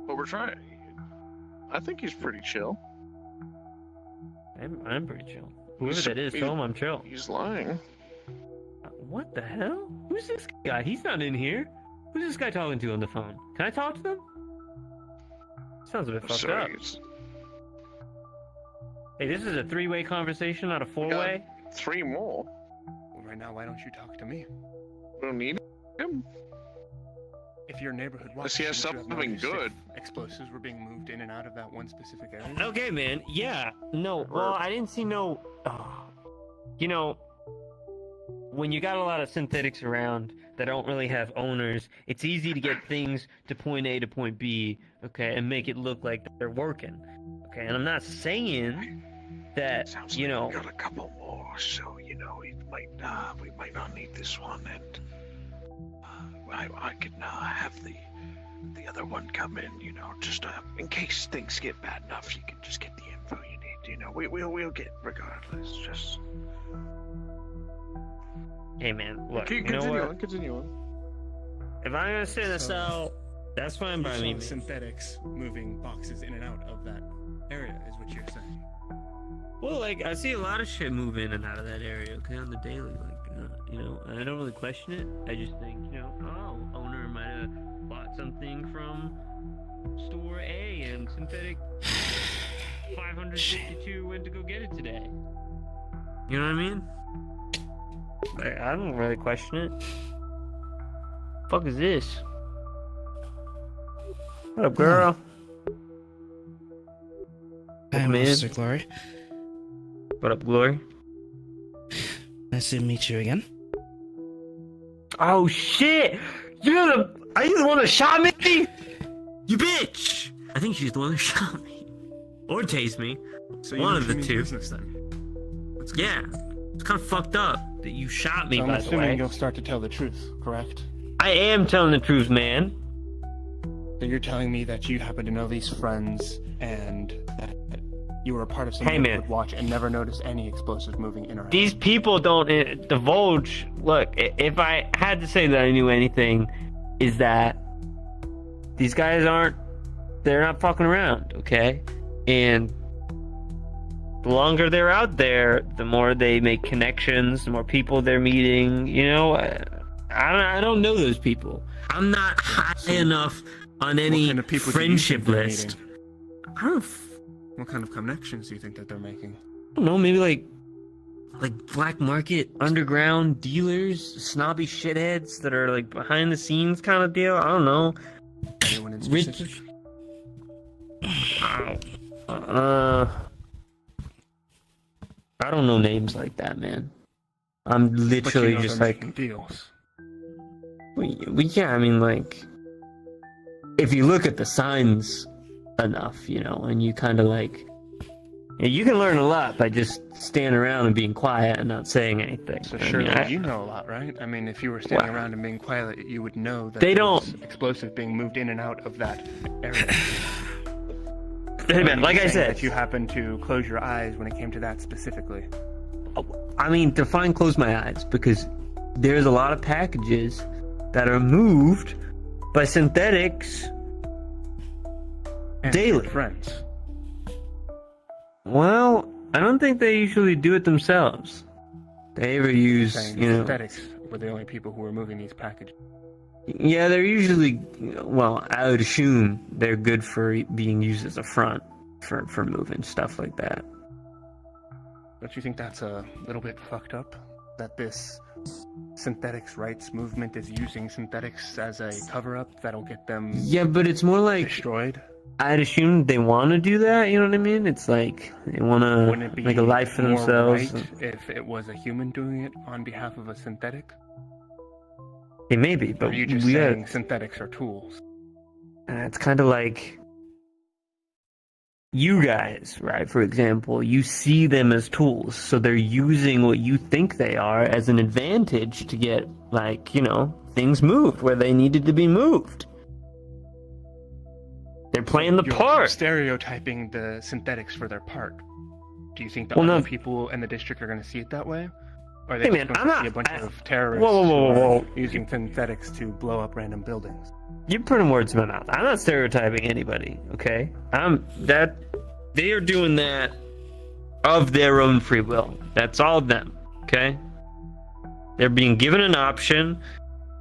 But we're trying. I think he's pretty chill. I'm pretty chill. Whoever that is, tell him I'm chill. He's lying. What the hell? Who's this guy? He's not in here. Who's this guy talking to on the phone? Can I talk to them? Sounds a bit fucked up. Sorry, it's Hey, this is a three-way conversation, not a four-way. 3 more. Well, right now, why don't you talk to me? We don't need him. If your neighborhood Unless he has watches, you have something noticed if good. explosives were being moved in and out of that one specific area. Okay, man. Yeah. No. Well, I didn't see no. You know, when you got a lot of synthetics around that don't really have owners, it's easy to get things to point A to point B. Okay, and make it look like they're working. Okay, and I'm not saying that Sounds you like know. we got a couple more, so we might not need this one, and I can have the other one come in, just in case things get bad enough, you can just get the info you need. We'll get regardless. Just Hey, man. Look, continue on. if I'm gonna sit in a So- cell, that's fine by me. Man. Synthetics moving boxes in and out of that area is what you're saying. Well, like, I see a lot of shit move in and out of that area, okay, on the daily. Like, I don't really question it. I just think, owner might have bought something from store A and synthetic 552 went to go get it today. You know what I mean? Like, I don't really question it. Fuck is this? What up, girl? Hi, man. Mr. Glory. What up, Glory? Nice to meet you again. Oh shit! Are you the one that shot me? You bitch! I think she's the one that shot me. Or tased me. So One of the mean two. business then. Yeah. It's kind of fucked up that you shot me, So I'm by the assuming way. you'll start to tell the truth, correct? I am telling the truth, man. So you're telling me that you happen to know these friends and that you were a part of some Hey, man. neighborhood watch and never noticed any explosives moving in or out. These people don't divulge. Look, if I had to say that I knew anything, is that these guys they're not fucking around, okay? And the longer they're out there, the more they make connections, the more people they're meeting. I don't know those people. I'm not high enough on any What kind of people do you friendship think they're list. meeting? I don't, What kind of connections do you think that they're making? I don't know, maybe like black market underground dealers, snobby shitheads that are like behind the scenes kind of deal. I don't know. Anyone in Rich- specific? I don't know names like that, man. I'm But you literally know just they're like, making deals. yeah, I mean, like, if you look at the signs enough, and you kind of like, you can learn a lot by just standing around and being quiet and not saying anything. So I mean, surely you know a lot, right? I mean, if you were standing Well, around and being quiet, you would know that they there don't- was explosive being moved in and out of that area. Hey, man, I'm like I saying said, that you happened to close your eyes when it came to that specifically. I mean, define close my eyes, because there's a lot of packages that are moved by synthetics And daily. your friends. Well, I don't think they usually do it themselves. They ever use, Saying the synthetics were the only people who were moving these packages. yeah, they're usually, well, I would assume they're good for being used as a front for moving stuff like that. Don't you think that's a little bit fucked up? That this synthetics rights movement is using synthetics as a cover-up that'll get them Yeah, but it's more like, destroyed? I'd assume they want to do that, you know what I mean? It's like, they want Wouldn't it to be make a life for more themselves. right if it was a human doing it on behalf of a synthetic? It may be, Or but are you just we saying synthetics are tools? it's kind of like you guys, right? For example, you see them as tools, so they're using what you think they are as an advantage to get, like, things moved where they needed to be moved. They're playing the You're part. stereotyping the synthetics for their part. Do you think the Well, other no. people in the district are going to see it that way? Or are they Hey, just man, going I'm to not- see a bunch of terrorists Whoa, whoa, whoa, who are whoa. using synthetics to blow up random buildings? You're putting words in my mouth. I'm not stereotyping anybody, okay? They are doing that of their own free will. That's all them, okay? They're being given an option,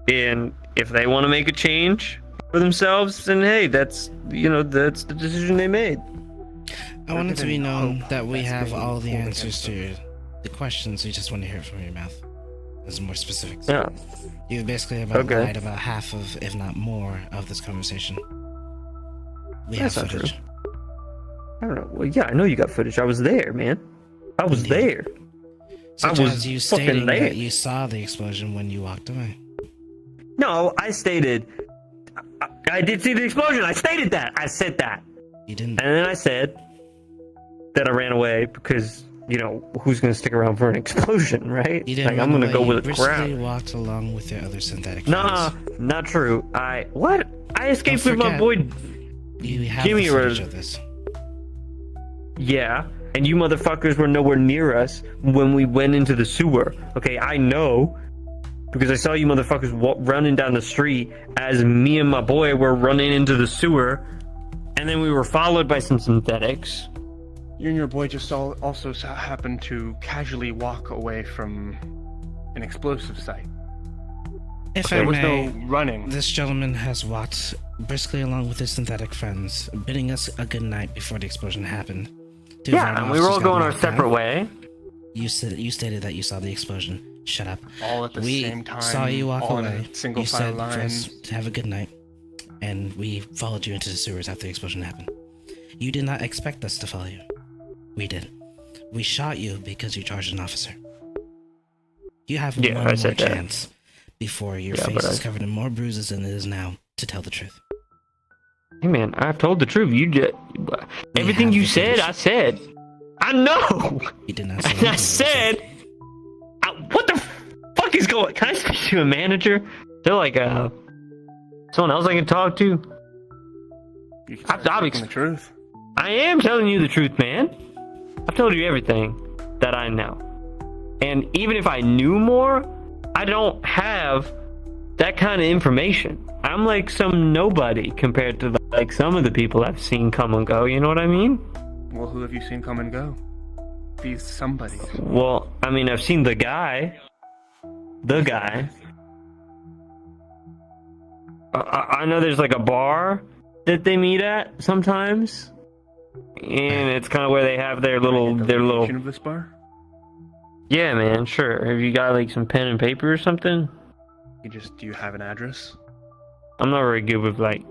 and if they want to make a change for themselves, then hey, that's the decision they made. I want it to be given known hope that we that's have being all the pulled answers against to the questions. We just want to hear it from your mouth. As more specifics. Yeah. You've basically about Okay. lied about half of, if not more, of this conversation. We That's have not footage. true. I don't know. Well, yeah, I know you got footage. I was there, man. I was Indeed. there. Such I was as you fucking stating there. that you saw the explosion when you walked away. No, I stated. I did see the explosion. I stated that. I said that. You didn't. And then I said that I ran away because, who's going to stick around for an explosion, right? You didn't. Like, I'm run going to away. go You with the briskly crowd. walked along with your other synthetic Nah, friends. not true. What? I escaped Don't with my forget. boy. You have Give the me footage your- of this. Yeah, and you motherfuckers were nowhere near us when we went into the sewer. Okay, I know. Because I saw you motherfuckers running down the street as me and my boy were running into the sewer. And then we were followed by some synthetics. You and your boy just also happened to casually walk away from an explosive site. If There I was may, no running. this gentleman has walked briskly along with his synthetic friends, bidding us a good night before the explosion happened. Two of our Yeah, and we were all officers got going our knocked down. separate way. You stated that you saw the explosion. Shut up. All at the We same time. saw you walk all in away. a single You file said line. for us to have a good night, and we followed you into the sewers after the explosion happened. You did not expect us to follow you. We did. We shot you because you charged an officer. You have Yeah, one I more said that. chance before your Yeah, face but is I- covered in more bruises than it is now to tell the truth. Hey man, I've told the truth. You just everything have you the said, footage. I said. I know. You did not say And I anything. said, what the fuck is going? Can I speak to a manager? They're like, someone else I can talk to. You can I've start ex- speaking the truth. I am telling you the truth, man. I've told you everything that I know. And even if I knew more, I don't have that kind of information. I'm like some nobody compared to like some of the people I've seen come and go, you know what I mean? Well, who have you seen come and go? These somebodies. Well, I mean, I've seen the guy. The guy. I know there's like a bar that they meet at sometimes. And it's kind of where they have their little, Location of this bar? Yeah, man, sure. Have you got like some pen and paper or something? Do you have an address? I'm not very good with like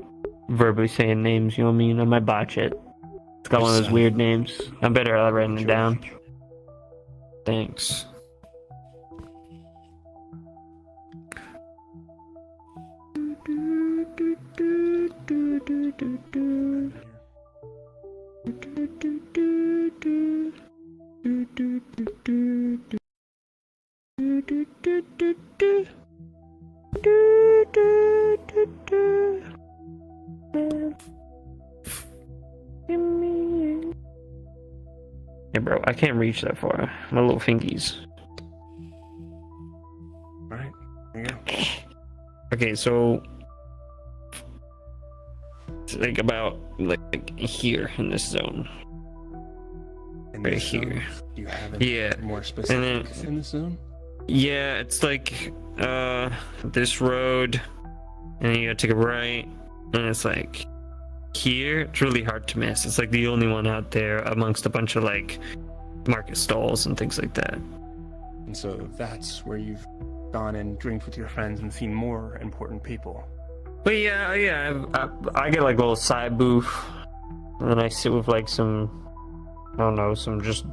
verbally saying names, you know what I mean? I might botch it. It's got one of those weird names. I'm better at writing it down. Thanks. Hey, bro, I can't reach that far. My little fingies. Alright, here you go. Okay, so it's like about like here in this zone. In Right this zone, here. Do you have Yeah. more And specifics then in this zone? yeah, it's like this road, and then you gotta take a right, and it's like here. It's really hard to miss. It's like the only one out there amongst a bunch of like market stalls and things like that. And so that's where you've gone and drank with your friends and seen more important people. But yeah, I get like a little side booth, and then I sit with like some, I don't know, some just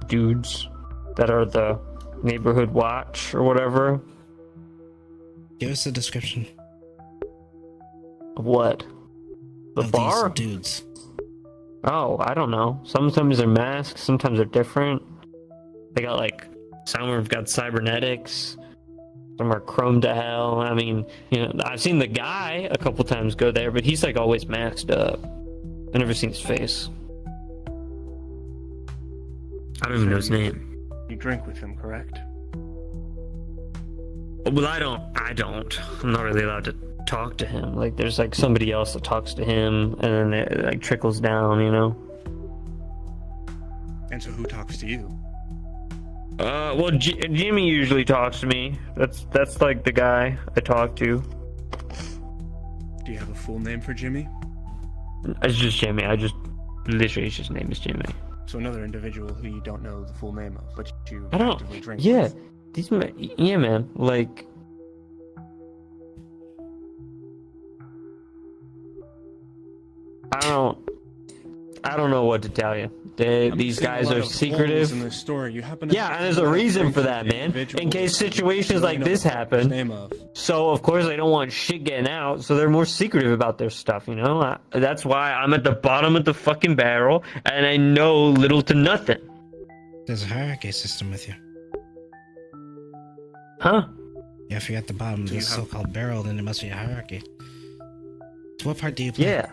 dudes that are the neighborhood watch or whatever. Give us a description Of what? The of bar? these dudes. Oh, I don't know. Sometimes they're masked, sometimes they're different. They got like, some have got cybernetics, some are chrome to hell. I mean, I've seen the guy a couple times go there, but he's like always masked up. I've never seen his face. I don't even know his name. You drink with him, correct? Well, I don't. I'm not really allowed to talk to him. Like, there's like somebody else that talks to him, and then it like trickles down, you know. And so who talks to you? Well, Jimmy usually talks to me. That's like the guy I talk to. Do you have a full name for Jimmy? It's just Jimmy. Literally, his name is Jimmy. So another individual who you don't know the full name of, but you I don't. actively drink Yeah, with. yeah, man. Like, I don't know what to tell you. These guys are secretive. In this story. You happen to Yeah, and there's a reason for that, man. In case situations like this happen. So, of course, they don't want shit getting out, so they're more secretive about their stuff, you know? That's why I'm at the bottom of the fucking barrel, and I know little to nothing. There's a hierarchy system with you. Huh? Yeah, if you're at the bottom of the so-called barrel, then there must be a hierarchy. So what part do you play? Yeah.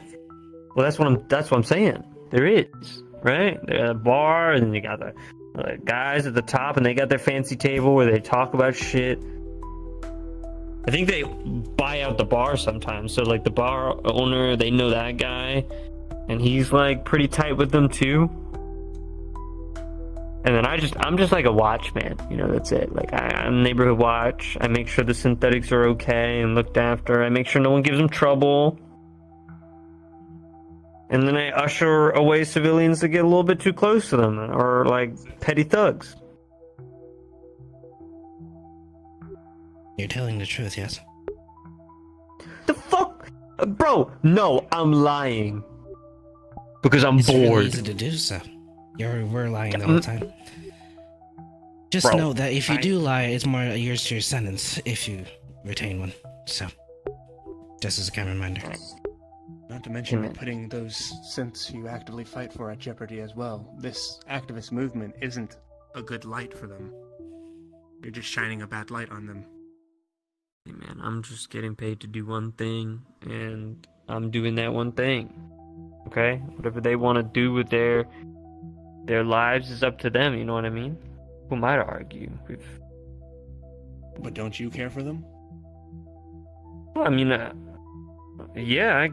Well, that's what I'm saying. There is, right? They got a bar, and then you got the guys at the top, and they got their fancy table where they talk about shit. I think they buy out the bar sometimes. So, like, the bar owner, they know that guy, and he's, like, pretty tight with them, too. And then I'm just like a watchman, you know, that's it. Like, I'm neighborhood watch. I make sure the synthetics are okay and looked after. I make sure no one gives them trouble. And then I usher away civilians that get a little bit too close to them, or like petty thugs. You're telling the truth, yes? The fuck? Bro, no, I'm lying. Because I'm It's bored. really easy to do so. We're lying the whole time. Just Bro, know that if you do lie, it's more years to your sentence if you retain one. So, just as a kind of reminder. Not to mention you're putting those synths you actively fight for at jeopardy as well. This activist movement isn't a good light for them. You're just shining a bad light on them. Hey man, I'm just getting paid to do one thing, and I'm doing that one thing. Okay? Whatever they want to do with their lives is up to them, you know what I mean? Who am I to argue? But don't you care for them? Well, I mean, yeah,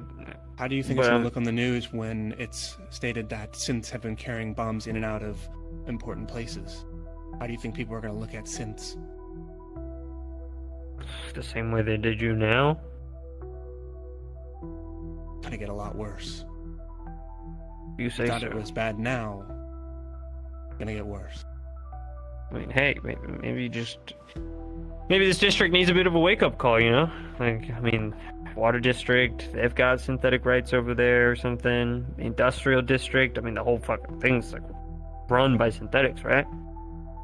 How do you think it's going to look on the news when it's stated that synths have been carrying bombs in and out of important places? How do you think people are going to look at synths? The same way they did you now? Gonna get a lot worse. You say Thought so. it was bad now. Gonna get worse. I mean, hey, maybe this district needs a bit of a wake-up call, you know? Like, I mean, water district, they've got synthetic rights over there or something. Industrial district, I mean, the whole fucking thing's like run by synthetics, right?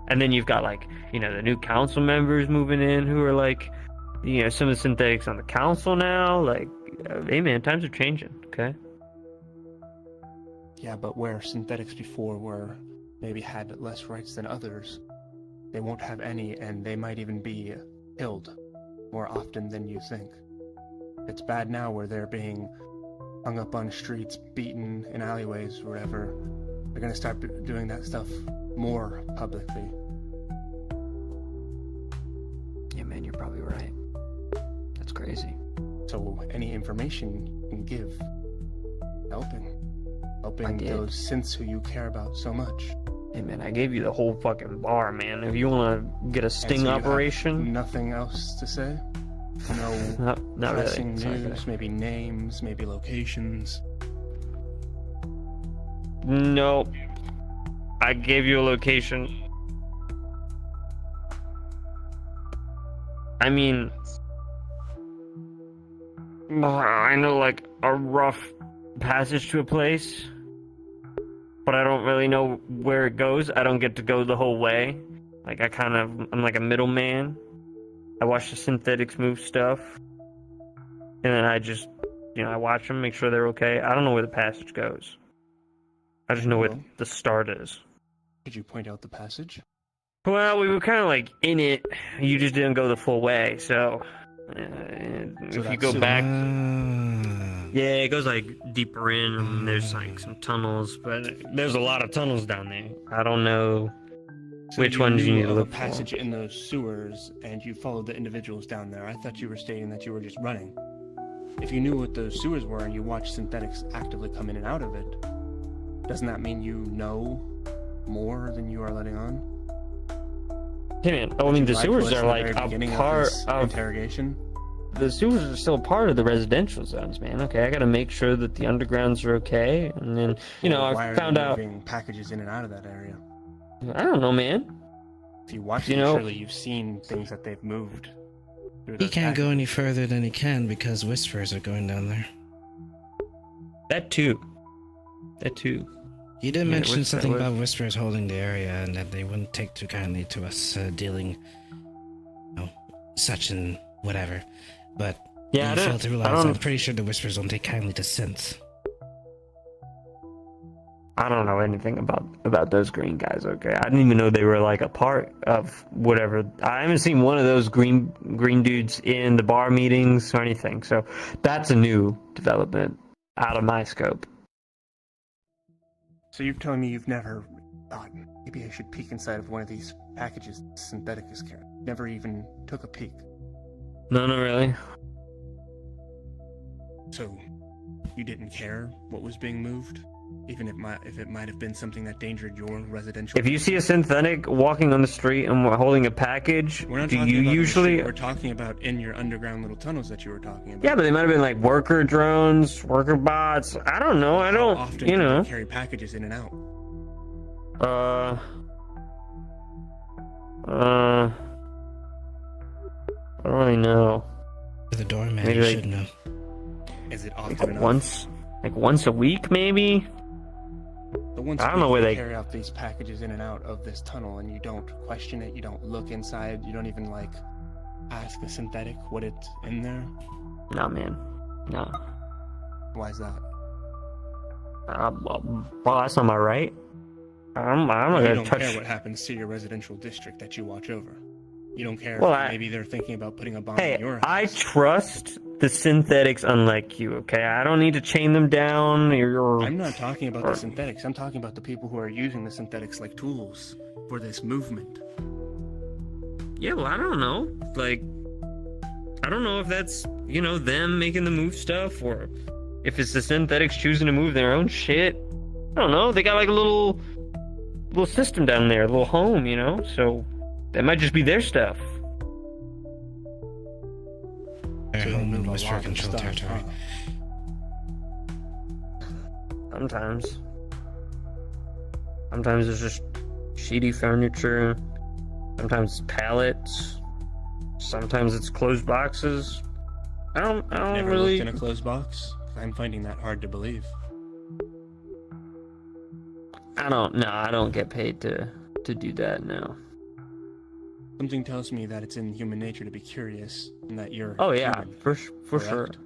And then you've got, like, you know, the new council members moving in who are like, you know, some of the synthetics on the council now. Like, hey man, times are changing, okay? Yeah, but where synthetics before were maybe had less rights than others, they won't have any, and they might even be killed more often than you think. It's bad now where they're being hung up on streets, beaten in alleyways or whatever. They're gonna start doing that stuff more publicly. Yeah man, you're probably right. That's crazy. So any information you can give, helping those synths who you care about so much. Hey man, I gave you the whole fucking bar, man. If you want to get a sting And so you operation, have nothing else to say? No not really. pressing It's not news, gonna- maybe names, maybe locations. No, I gave you a location. I mean, I know like a rough passage to a place, but I don't really know where it goes. I don't get to go the whole way. Like I'm like a middleman. I watch the synthetics move stuff, and then I just, you know, I watch them, make sure they're okay. I don't know where the passage goes. I just know where the start is. Could you point out the passage? Well, we were kind of like in it. You just didn't go the full way, so if you go back, yeah, it goes like deeper in, and there's like some tunnels, but there's a lot of tunnels down there. I don't know. So Which one do you knew need to of look a for? passage in those sewers, and you followed the individuals down there. I thought you were stating that you were just running. If you knew what those sewers were and you watched synthetics actively come in and out of it, doesn't that mean you know more than you are letting on? Hey man, I mean the sewers are like a part of interrogation. the sewers are still part of the residential zones, man. Okay, I gotta make sure that the undergrounds are okay, and then Why I are found you out. moving packages in and out of that area? I don't know, man. If you watch You it, know- surely you've seen things that they've moved. through He those can't go packages. any further than he can because whispers are going down there. That too. That too. You did Yeah, mention Whisper something was- about whispers holding the area and that they wouldn't take too kindly to us dealing, such and whatever. But Yeah, you fail to I realize I'm don't. pretty sure the whispers don't take kindly to scents. I don't know anything about those green guys. Okay, I didn't even know they were like a part of whatever. I haven't seen one of those green dudes in the bar meetings or anything. So that's a new development out of my scope. So you're telling me you've never thought maybe I should peek inside of one of these packages Synthetic is carrying? Never even took a peek. No, not really. So you didn't care what was being moved, even if it might have been something that endangered your residential. If you see a synthetic walking on the street and holding a package, we're not do talking you about on the street, usually? we're talking about in your underground little tunnels that you were talking about. Yeah, but they might have been like worker drones, worker bots. I don't know. I How don't. often You do know. carry packages in and out? I don't really know. To the doorman, Maybe you like- should know. Is it Like often enough? once a week, maybe. The ones I don't know where they- carry out these packages in and out of this tunnel, and you don't question it. You don't look inside. You don't even ask the synthetic what it's in there. No, man. No. Why is that? Well, that's not my right. I'm not You gonna don't touch. care what happens to your residential district that you watch over. You don't care Well, if I- maybe they're thinking about putting a bomb Hey, in your house. I trust the synthetics, unlike you. Okay, I don't need to chain them down. I'm not talking about the synthetics. I'm talking about the people who are using the synthetics like tools for this movement. Yeah, well, I don't know. Like, I don't know if that's them making the move stuff, or if it's the synthetics choosing to move their own shit. I don't know. They got like a little system down there, a little home, So that might just be their stuff. Their So they home move in a whisper lot of control stuff, territory. Sometimes. Sometimes it's just shitty furniture. Sometimes it's pallets. Sometimes it's closed boxes. I don't Never really. looked in a closed box. I'm finding that hard to believe. I don't get paid to do that now. Something tells me that it's in human nature to be curious, and that you're. Oh yeah, human, for sure. correct?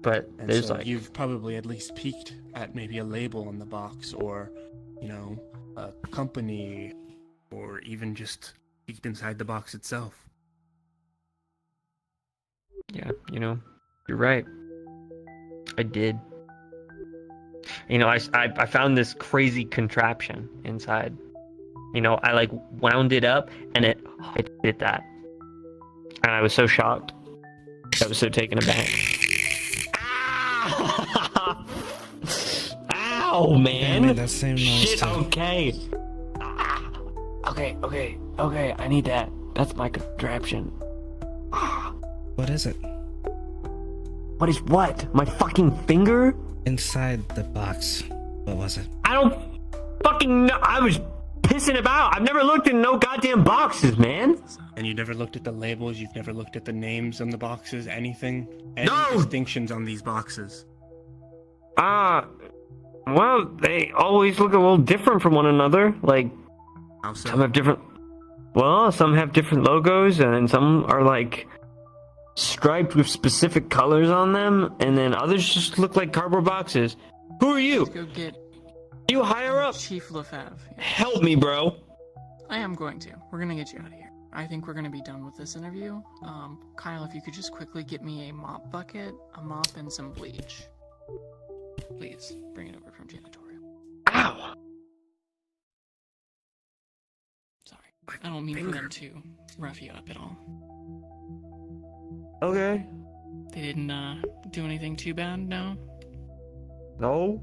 But And there's so like you've probably at least peeked at maybe a label on the box, or a company, or even just peeked inside the box itself. yeah, you're right. I did. I found this crazy contraption inside. I like wound it up and it did that. And I was so shocked. I was so taken aback. Ah! Ow, man! made that same noise Shit, too. okay. Ah. Okay. I need that. That's my contraption. Ah. What is it? What is what? My fucking finger? Inside the box. What was it? I don't fucking know. I was pissing about. I've never looked in no goddamn boxes, man. And you never looked at the labels. You've never looked at the names on the boxes. Anything? Any No! distinctions on these boxes? Well, they always look a little different from one another. Like, How so? some have different. Well, some have different logos, and then some are like striped with specific colors on them, and then others just look like cardboard boxes. Who are you? Let's go get You higher up? Chief Lefebvre. Yeah. Help me, bro. I am going to. We're gonna get you out of here. I think we're gonna be done with this interview. Kyle, if you could just quickly get me a mop bucket, a mop, and some bleach. Please, bring it over from janitorial. Ow. Sorry. I don't mean for them to rough you up at all. Okay. They didn't do anything too bad, no? No.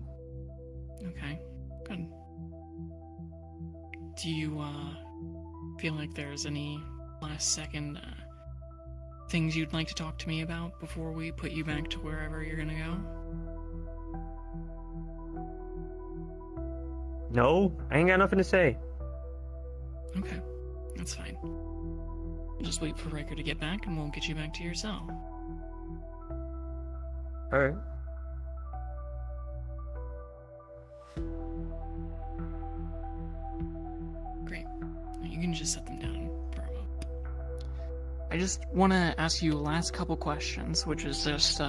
Okay, good. Do you feel like there's any last second things you'd like to talk to me about before we put you back to wherever you're gonna go? No, I ain't got nothing to say. Okay, that's fine. We'll just wait for Riker to get back and we'll get you back to your cell. Alright. Great. You can just set them down for a moment. I just want to ask you last couple questions, which is just,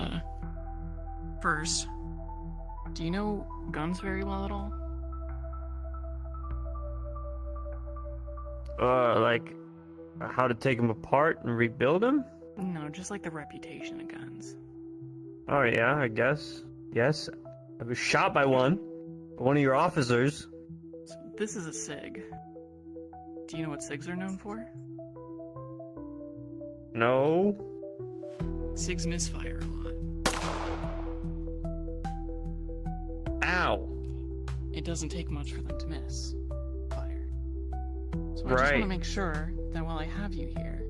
first, do you know guns very well at all? Like, how to take them apart and rebuild them? No, just like the reputation of guns. Oh yeah, I guess. Yes. I was shot by one of your officers. This is a SIG. Do you know what SIGs are known for? No. SIGs misfire a lot. Ow. It doesn't take much for them to miss fire. So I just want Right. to make sure that while I have you here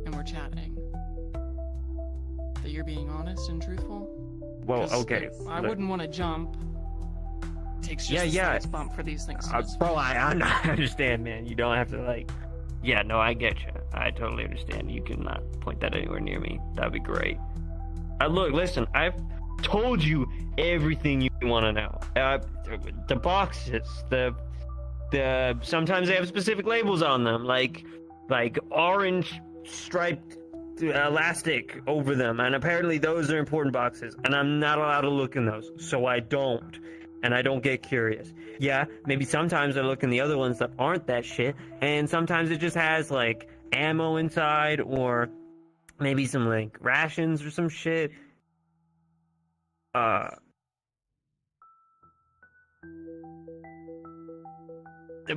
and we're chatting, that you're being honest and truthful. Well, 'Cause okay. I look. wouldn't want to jump. It takes just Yeah, a yeah. slight bump for these things to misfire. Bro, I understand, man. You don't have to, like... Yeah, no, I get you. I totally understand. You cannot point that anywhere near me. That'd be great. Look, listen, I've told you everything you want to know. The boxes, the sometimes they have specific labels on them, like orange striped elastic over them, and apparently those are important boxes, and I'm not allowed to look in those, so I don't. And I don't get curious. Yeah, maybe sometimes I look in the other ones that aren't that shit, and sometimes it just has, like, ammo inside, or maybe some, like, rations or some shit.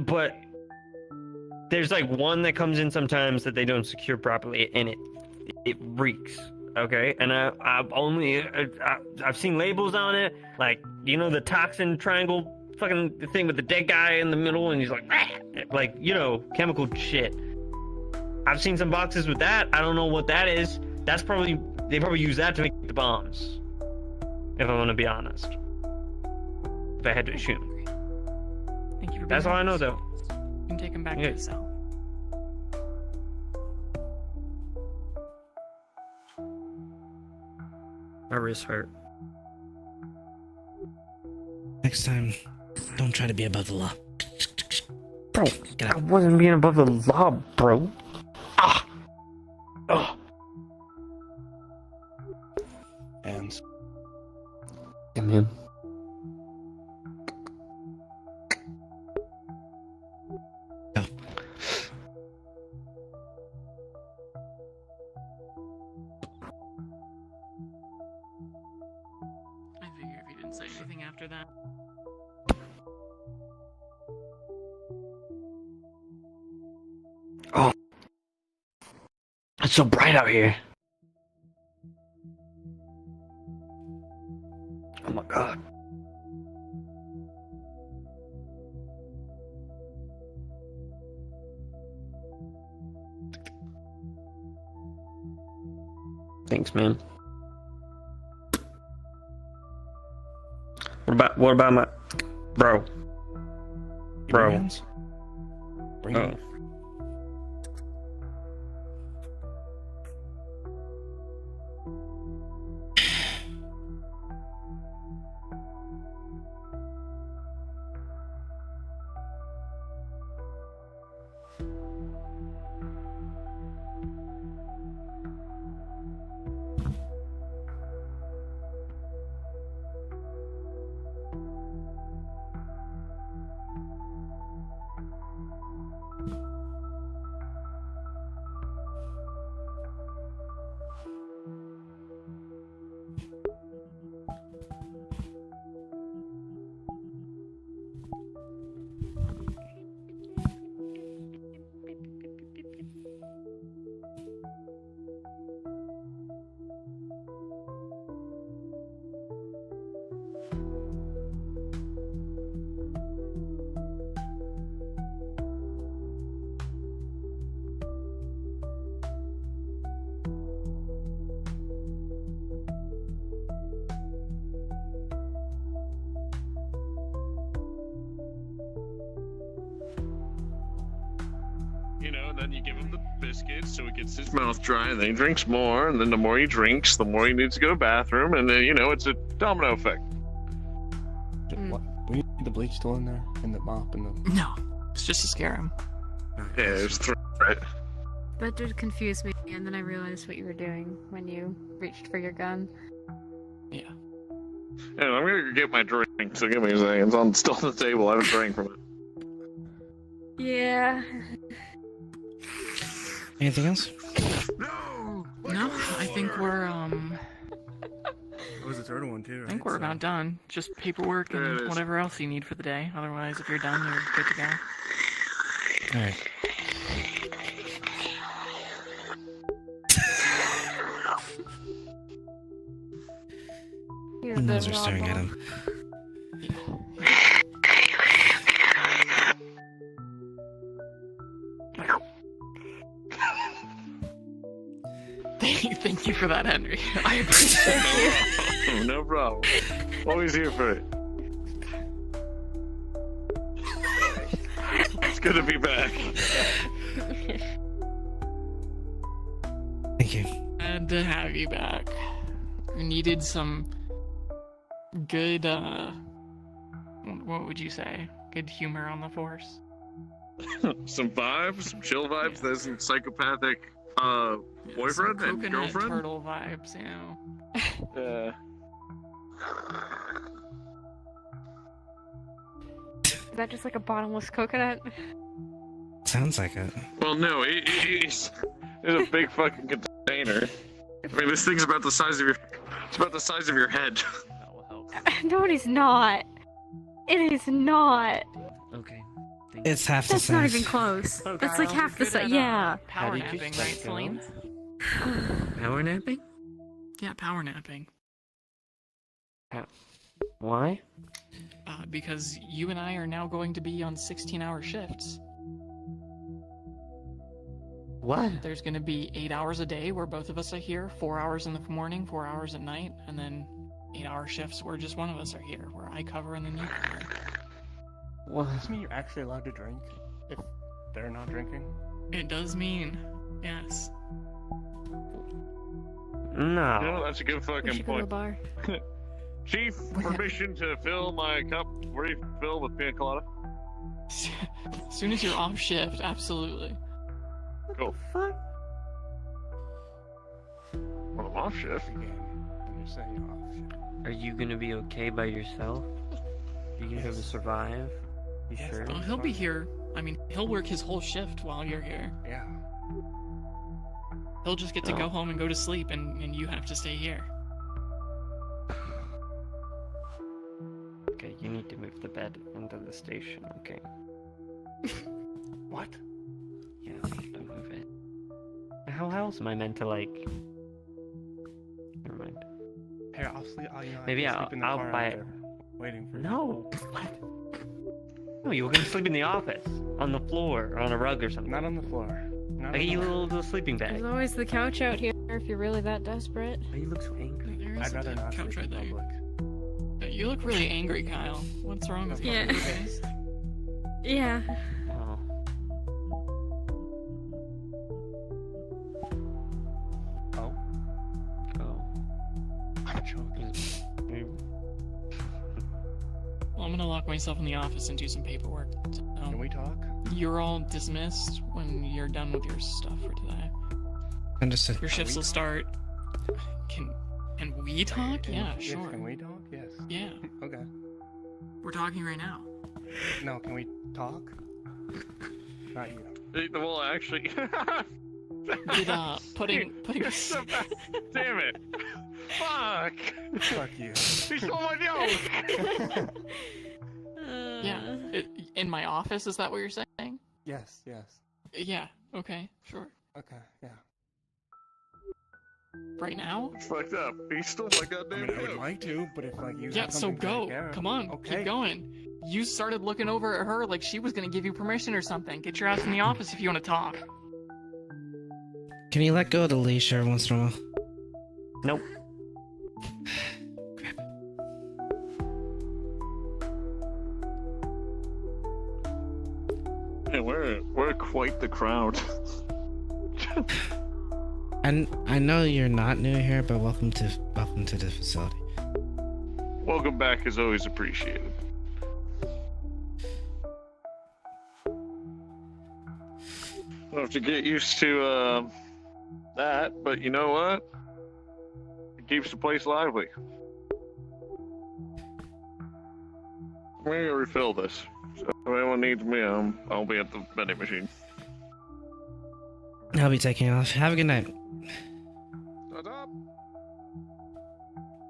But there's, like, one that comes in sometimes that they don't secure properly, and it reeks. Okay, and I've seen labels on it, like, you know, the toxin triangle fucking thing with the dead guy in the middle, and he's like, you know, chemical shit. I've seen some boxes with that. I don't know what that is. They probably use that to make the bombs. If I want to be honest. If I had to assume. Thank you for being That's all I know, honest. though. You can take him back Yeah. to the cell. My wrist hurt. Next time, don't try to be above the law. Bro, Get out. I wasn't being above the law, bro. Ah! Ugh. Hands. Yeah, man. Go. I figure if you didn't say anything after that. Oh. It's so bright out here. Oh my god. Thanks, man. What about my bro? Bro. Hands? Bring Oh. them. it so it gets his mouth dry, and then he drinks more, and then the more he drinks, the more he needs to go to the bathroom, and then, it's a domino effect. What? We need the bleach still in there, and the mop, and the. No, it's just to scare him. Yeah, it's right. That did confuse me, and then I realized what you were doing when you reached for your gun. Yeah. And I'm gonna go get my drink, so give me a second. It's still on the table. I haven't drank from it. Yeah. Anything else? No, I think we're That was the third one too. I think we're about done. Just paperwork There it and is. whatever else you need for the day. Otherwise, if you're done, you're good to go. Alright. You're The the nose are staring at robber. him. Thank you for that, Henry. I appreciate it. No problem. Always here for it. It's good to be back. Thank you. Glad to have you back. We needed some good, what would you say? Good humor on the force. Some vibes, some chill vibes. Yeah. There's some psychopathic boyfriend Some and coconut girlfriend. turtle vibes, you know. Yeah. Is that just like a bottomless coconut? Sounds like it. Well, no, it's a big fucking container. I mean, this thing's about the size of your. It's about the size of your head. That will help. No, it is not. It is not. Okay. Thank you. It's half the That's not size. even close. Oh, That's like Kyle, half the Good size. at, Yeah. Power How did you napping, start right, Celine? Power napping? Yeah, power napping. Why? Because you and I are now going to be on 16-hour shifts. What? There's going to be 8 hours a day where both of us are here, 4 hours in the morning, 4 hours at night, and then 8-hour shifts where just one of us are here, where I cover and then you cover. What? Does this mean you're actually allowed to drink if they're not drinking? It does mean, yes. No. That's a good We fucking should go to a point. bar. Chief, permission to fill my cup refill with pina colada. As soon as you're off shift, absolutely. Cool. Fuck. Well, I'm off shift. Again, I'm just saying you're off shit. Are you gonna be okay by yourself? Are you gonna be able to survive? You Yes, sure? Well, he'll be here. I mean, he'll work his whole shift while you're here. Yeah. He'll just get to Oh. go home and go to sleep, and you have to stay here. Okay, you need to move the bed into the station, okay? What? Yeah, you have to move it. How else am I meant to, like... Never mind. Here, I'll sleep. I Maybe can I'll- sleep in the I'll car buy out it. there, waiting for you. No! What? No, you were gonna sleep in the office. On the floor, or on a rug or something. Not on the floor. Not I on get you a the little sleeping bag. There's always the couch out here if you're really that desperate. Oh, you look so angry. There is I'd rather a not couch sleep right in there. public. You look really angry, Kyle. What's wrong with you? Yeah. Yeah. Oh. Oh, Oh. I'm choking. Well, I'm gonna lock myself in the office and do some paperwork. Can we talk? You're all dismissed when you're done with your stuff for today. Understood. Your shifts will start. Can we talk? Yeah, Yes, sure. Can we talk? Yes. Yeah, Okay. we're talking right now. No, can we talk? Not you. Well, actually. Did putting You're so bad. Damn it. Fuck. Fuck you. He stole my joke. yeah, in my office? Is that what you're saying? Yes, yes. Yeah. Okay. Sure. Okay, yeah. Right now? Fucked up. He stole my I goddamn mean, I would joke. like to, but if like you Yeah. have So something to go. take care of- Come on. Okay. Keep going. You started looking over at her like she was gonna give you permission or something. Get your ass in the office if you want to talk. Can you let go of the leash every once in a while? Nope. Crap. Yeah, we're quite the crowd. And I know you're not new here, but welcome to the facility. Welcome back is always appreciated. I'll have to get used to that, but you know what? It keeps the place lively. I'm gonna refill this. So if anyone needs me, I'll be at the vending machine. I'll be taking off. Have a good night.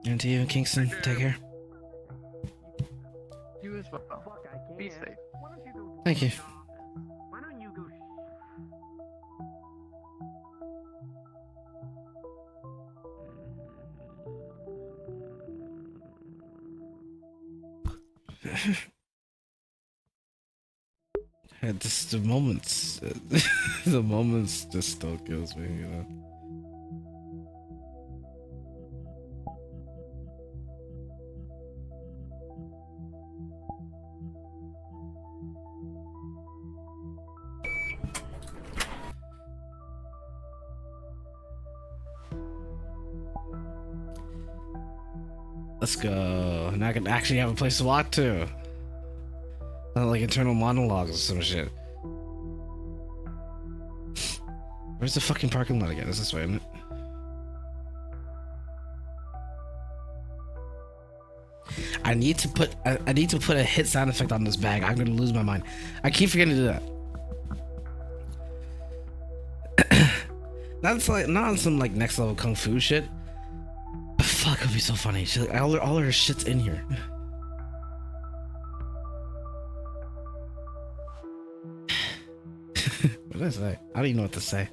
And to you, Kingston, take care. You as well. Fuck, I can't. Be safe. Why don't you go Thank you. Why don't you go Just the moments, the moments just still kills me, you know. Let's go. Now I can actually have a place to walk to. Not like internal monologues or some shit. Where's the fucking parking lot again? Is this way, isn't it? I need to put a hit sound effect on this bag. I'm gonna lose my mind. I keep forgetting to do that. That's like not on some like next level kung fu shit. But fuck, it'd be so funny. She, like, all her shit's in here. What did I say? I don't even know what to say.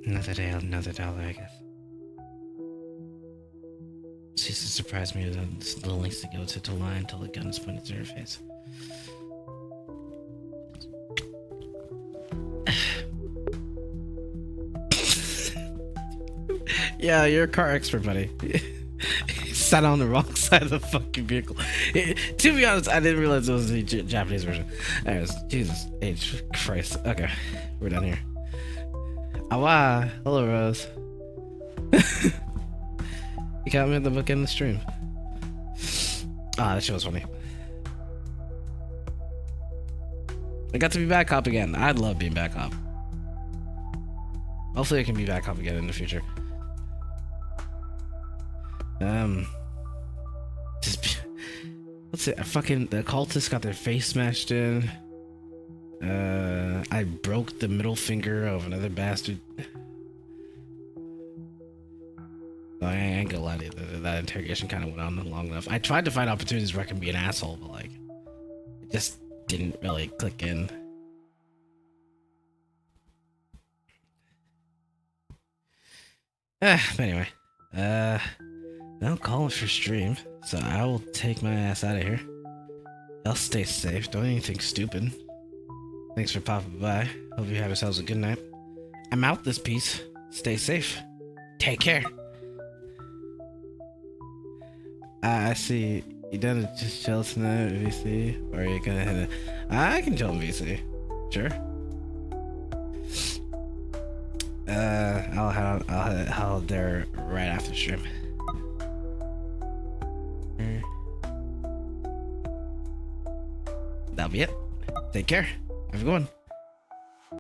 Another day, another dollar, I guess. She used to surprise me with the lengths to go to lie until the gun's pointed to her face. Yeah, you're a car expert, buddy. He sat on the wrong side of the fucking vehicle. To be honest, I didn't realize it was the Japanese version. Anyways, Jesus H. Christ. Okay, we're done here. Awa! Hello, Rose. You got me at the book in the stream. Ah, that shit was funny. I got to be back cop again. I'd love being back cop. Hopefully I can be back cop again in the future. What's it? The cultists got their face smashed in. I broke the middle finger of another bastard. I ain't gonna lie to you, that interrogation kind of went on long enough. I tried to find opportunities where I can be an asshole, but like, it just didn't really click in. But anyway, now calling for stream, so I will take my ass out of here. Y'all stay safe, don't do anything stupid. Thanks for popping by. Hope you have yourselves a good night. I'm out this piece. Stay safe. Take care. I see. You done just chill tonight at VC? Or are you gonna hit it? I can chill in VC. Sure. I'll head there right after stream. That'll be it. Take care. Have a good one.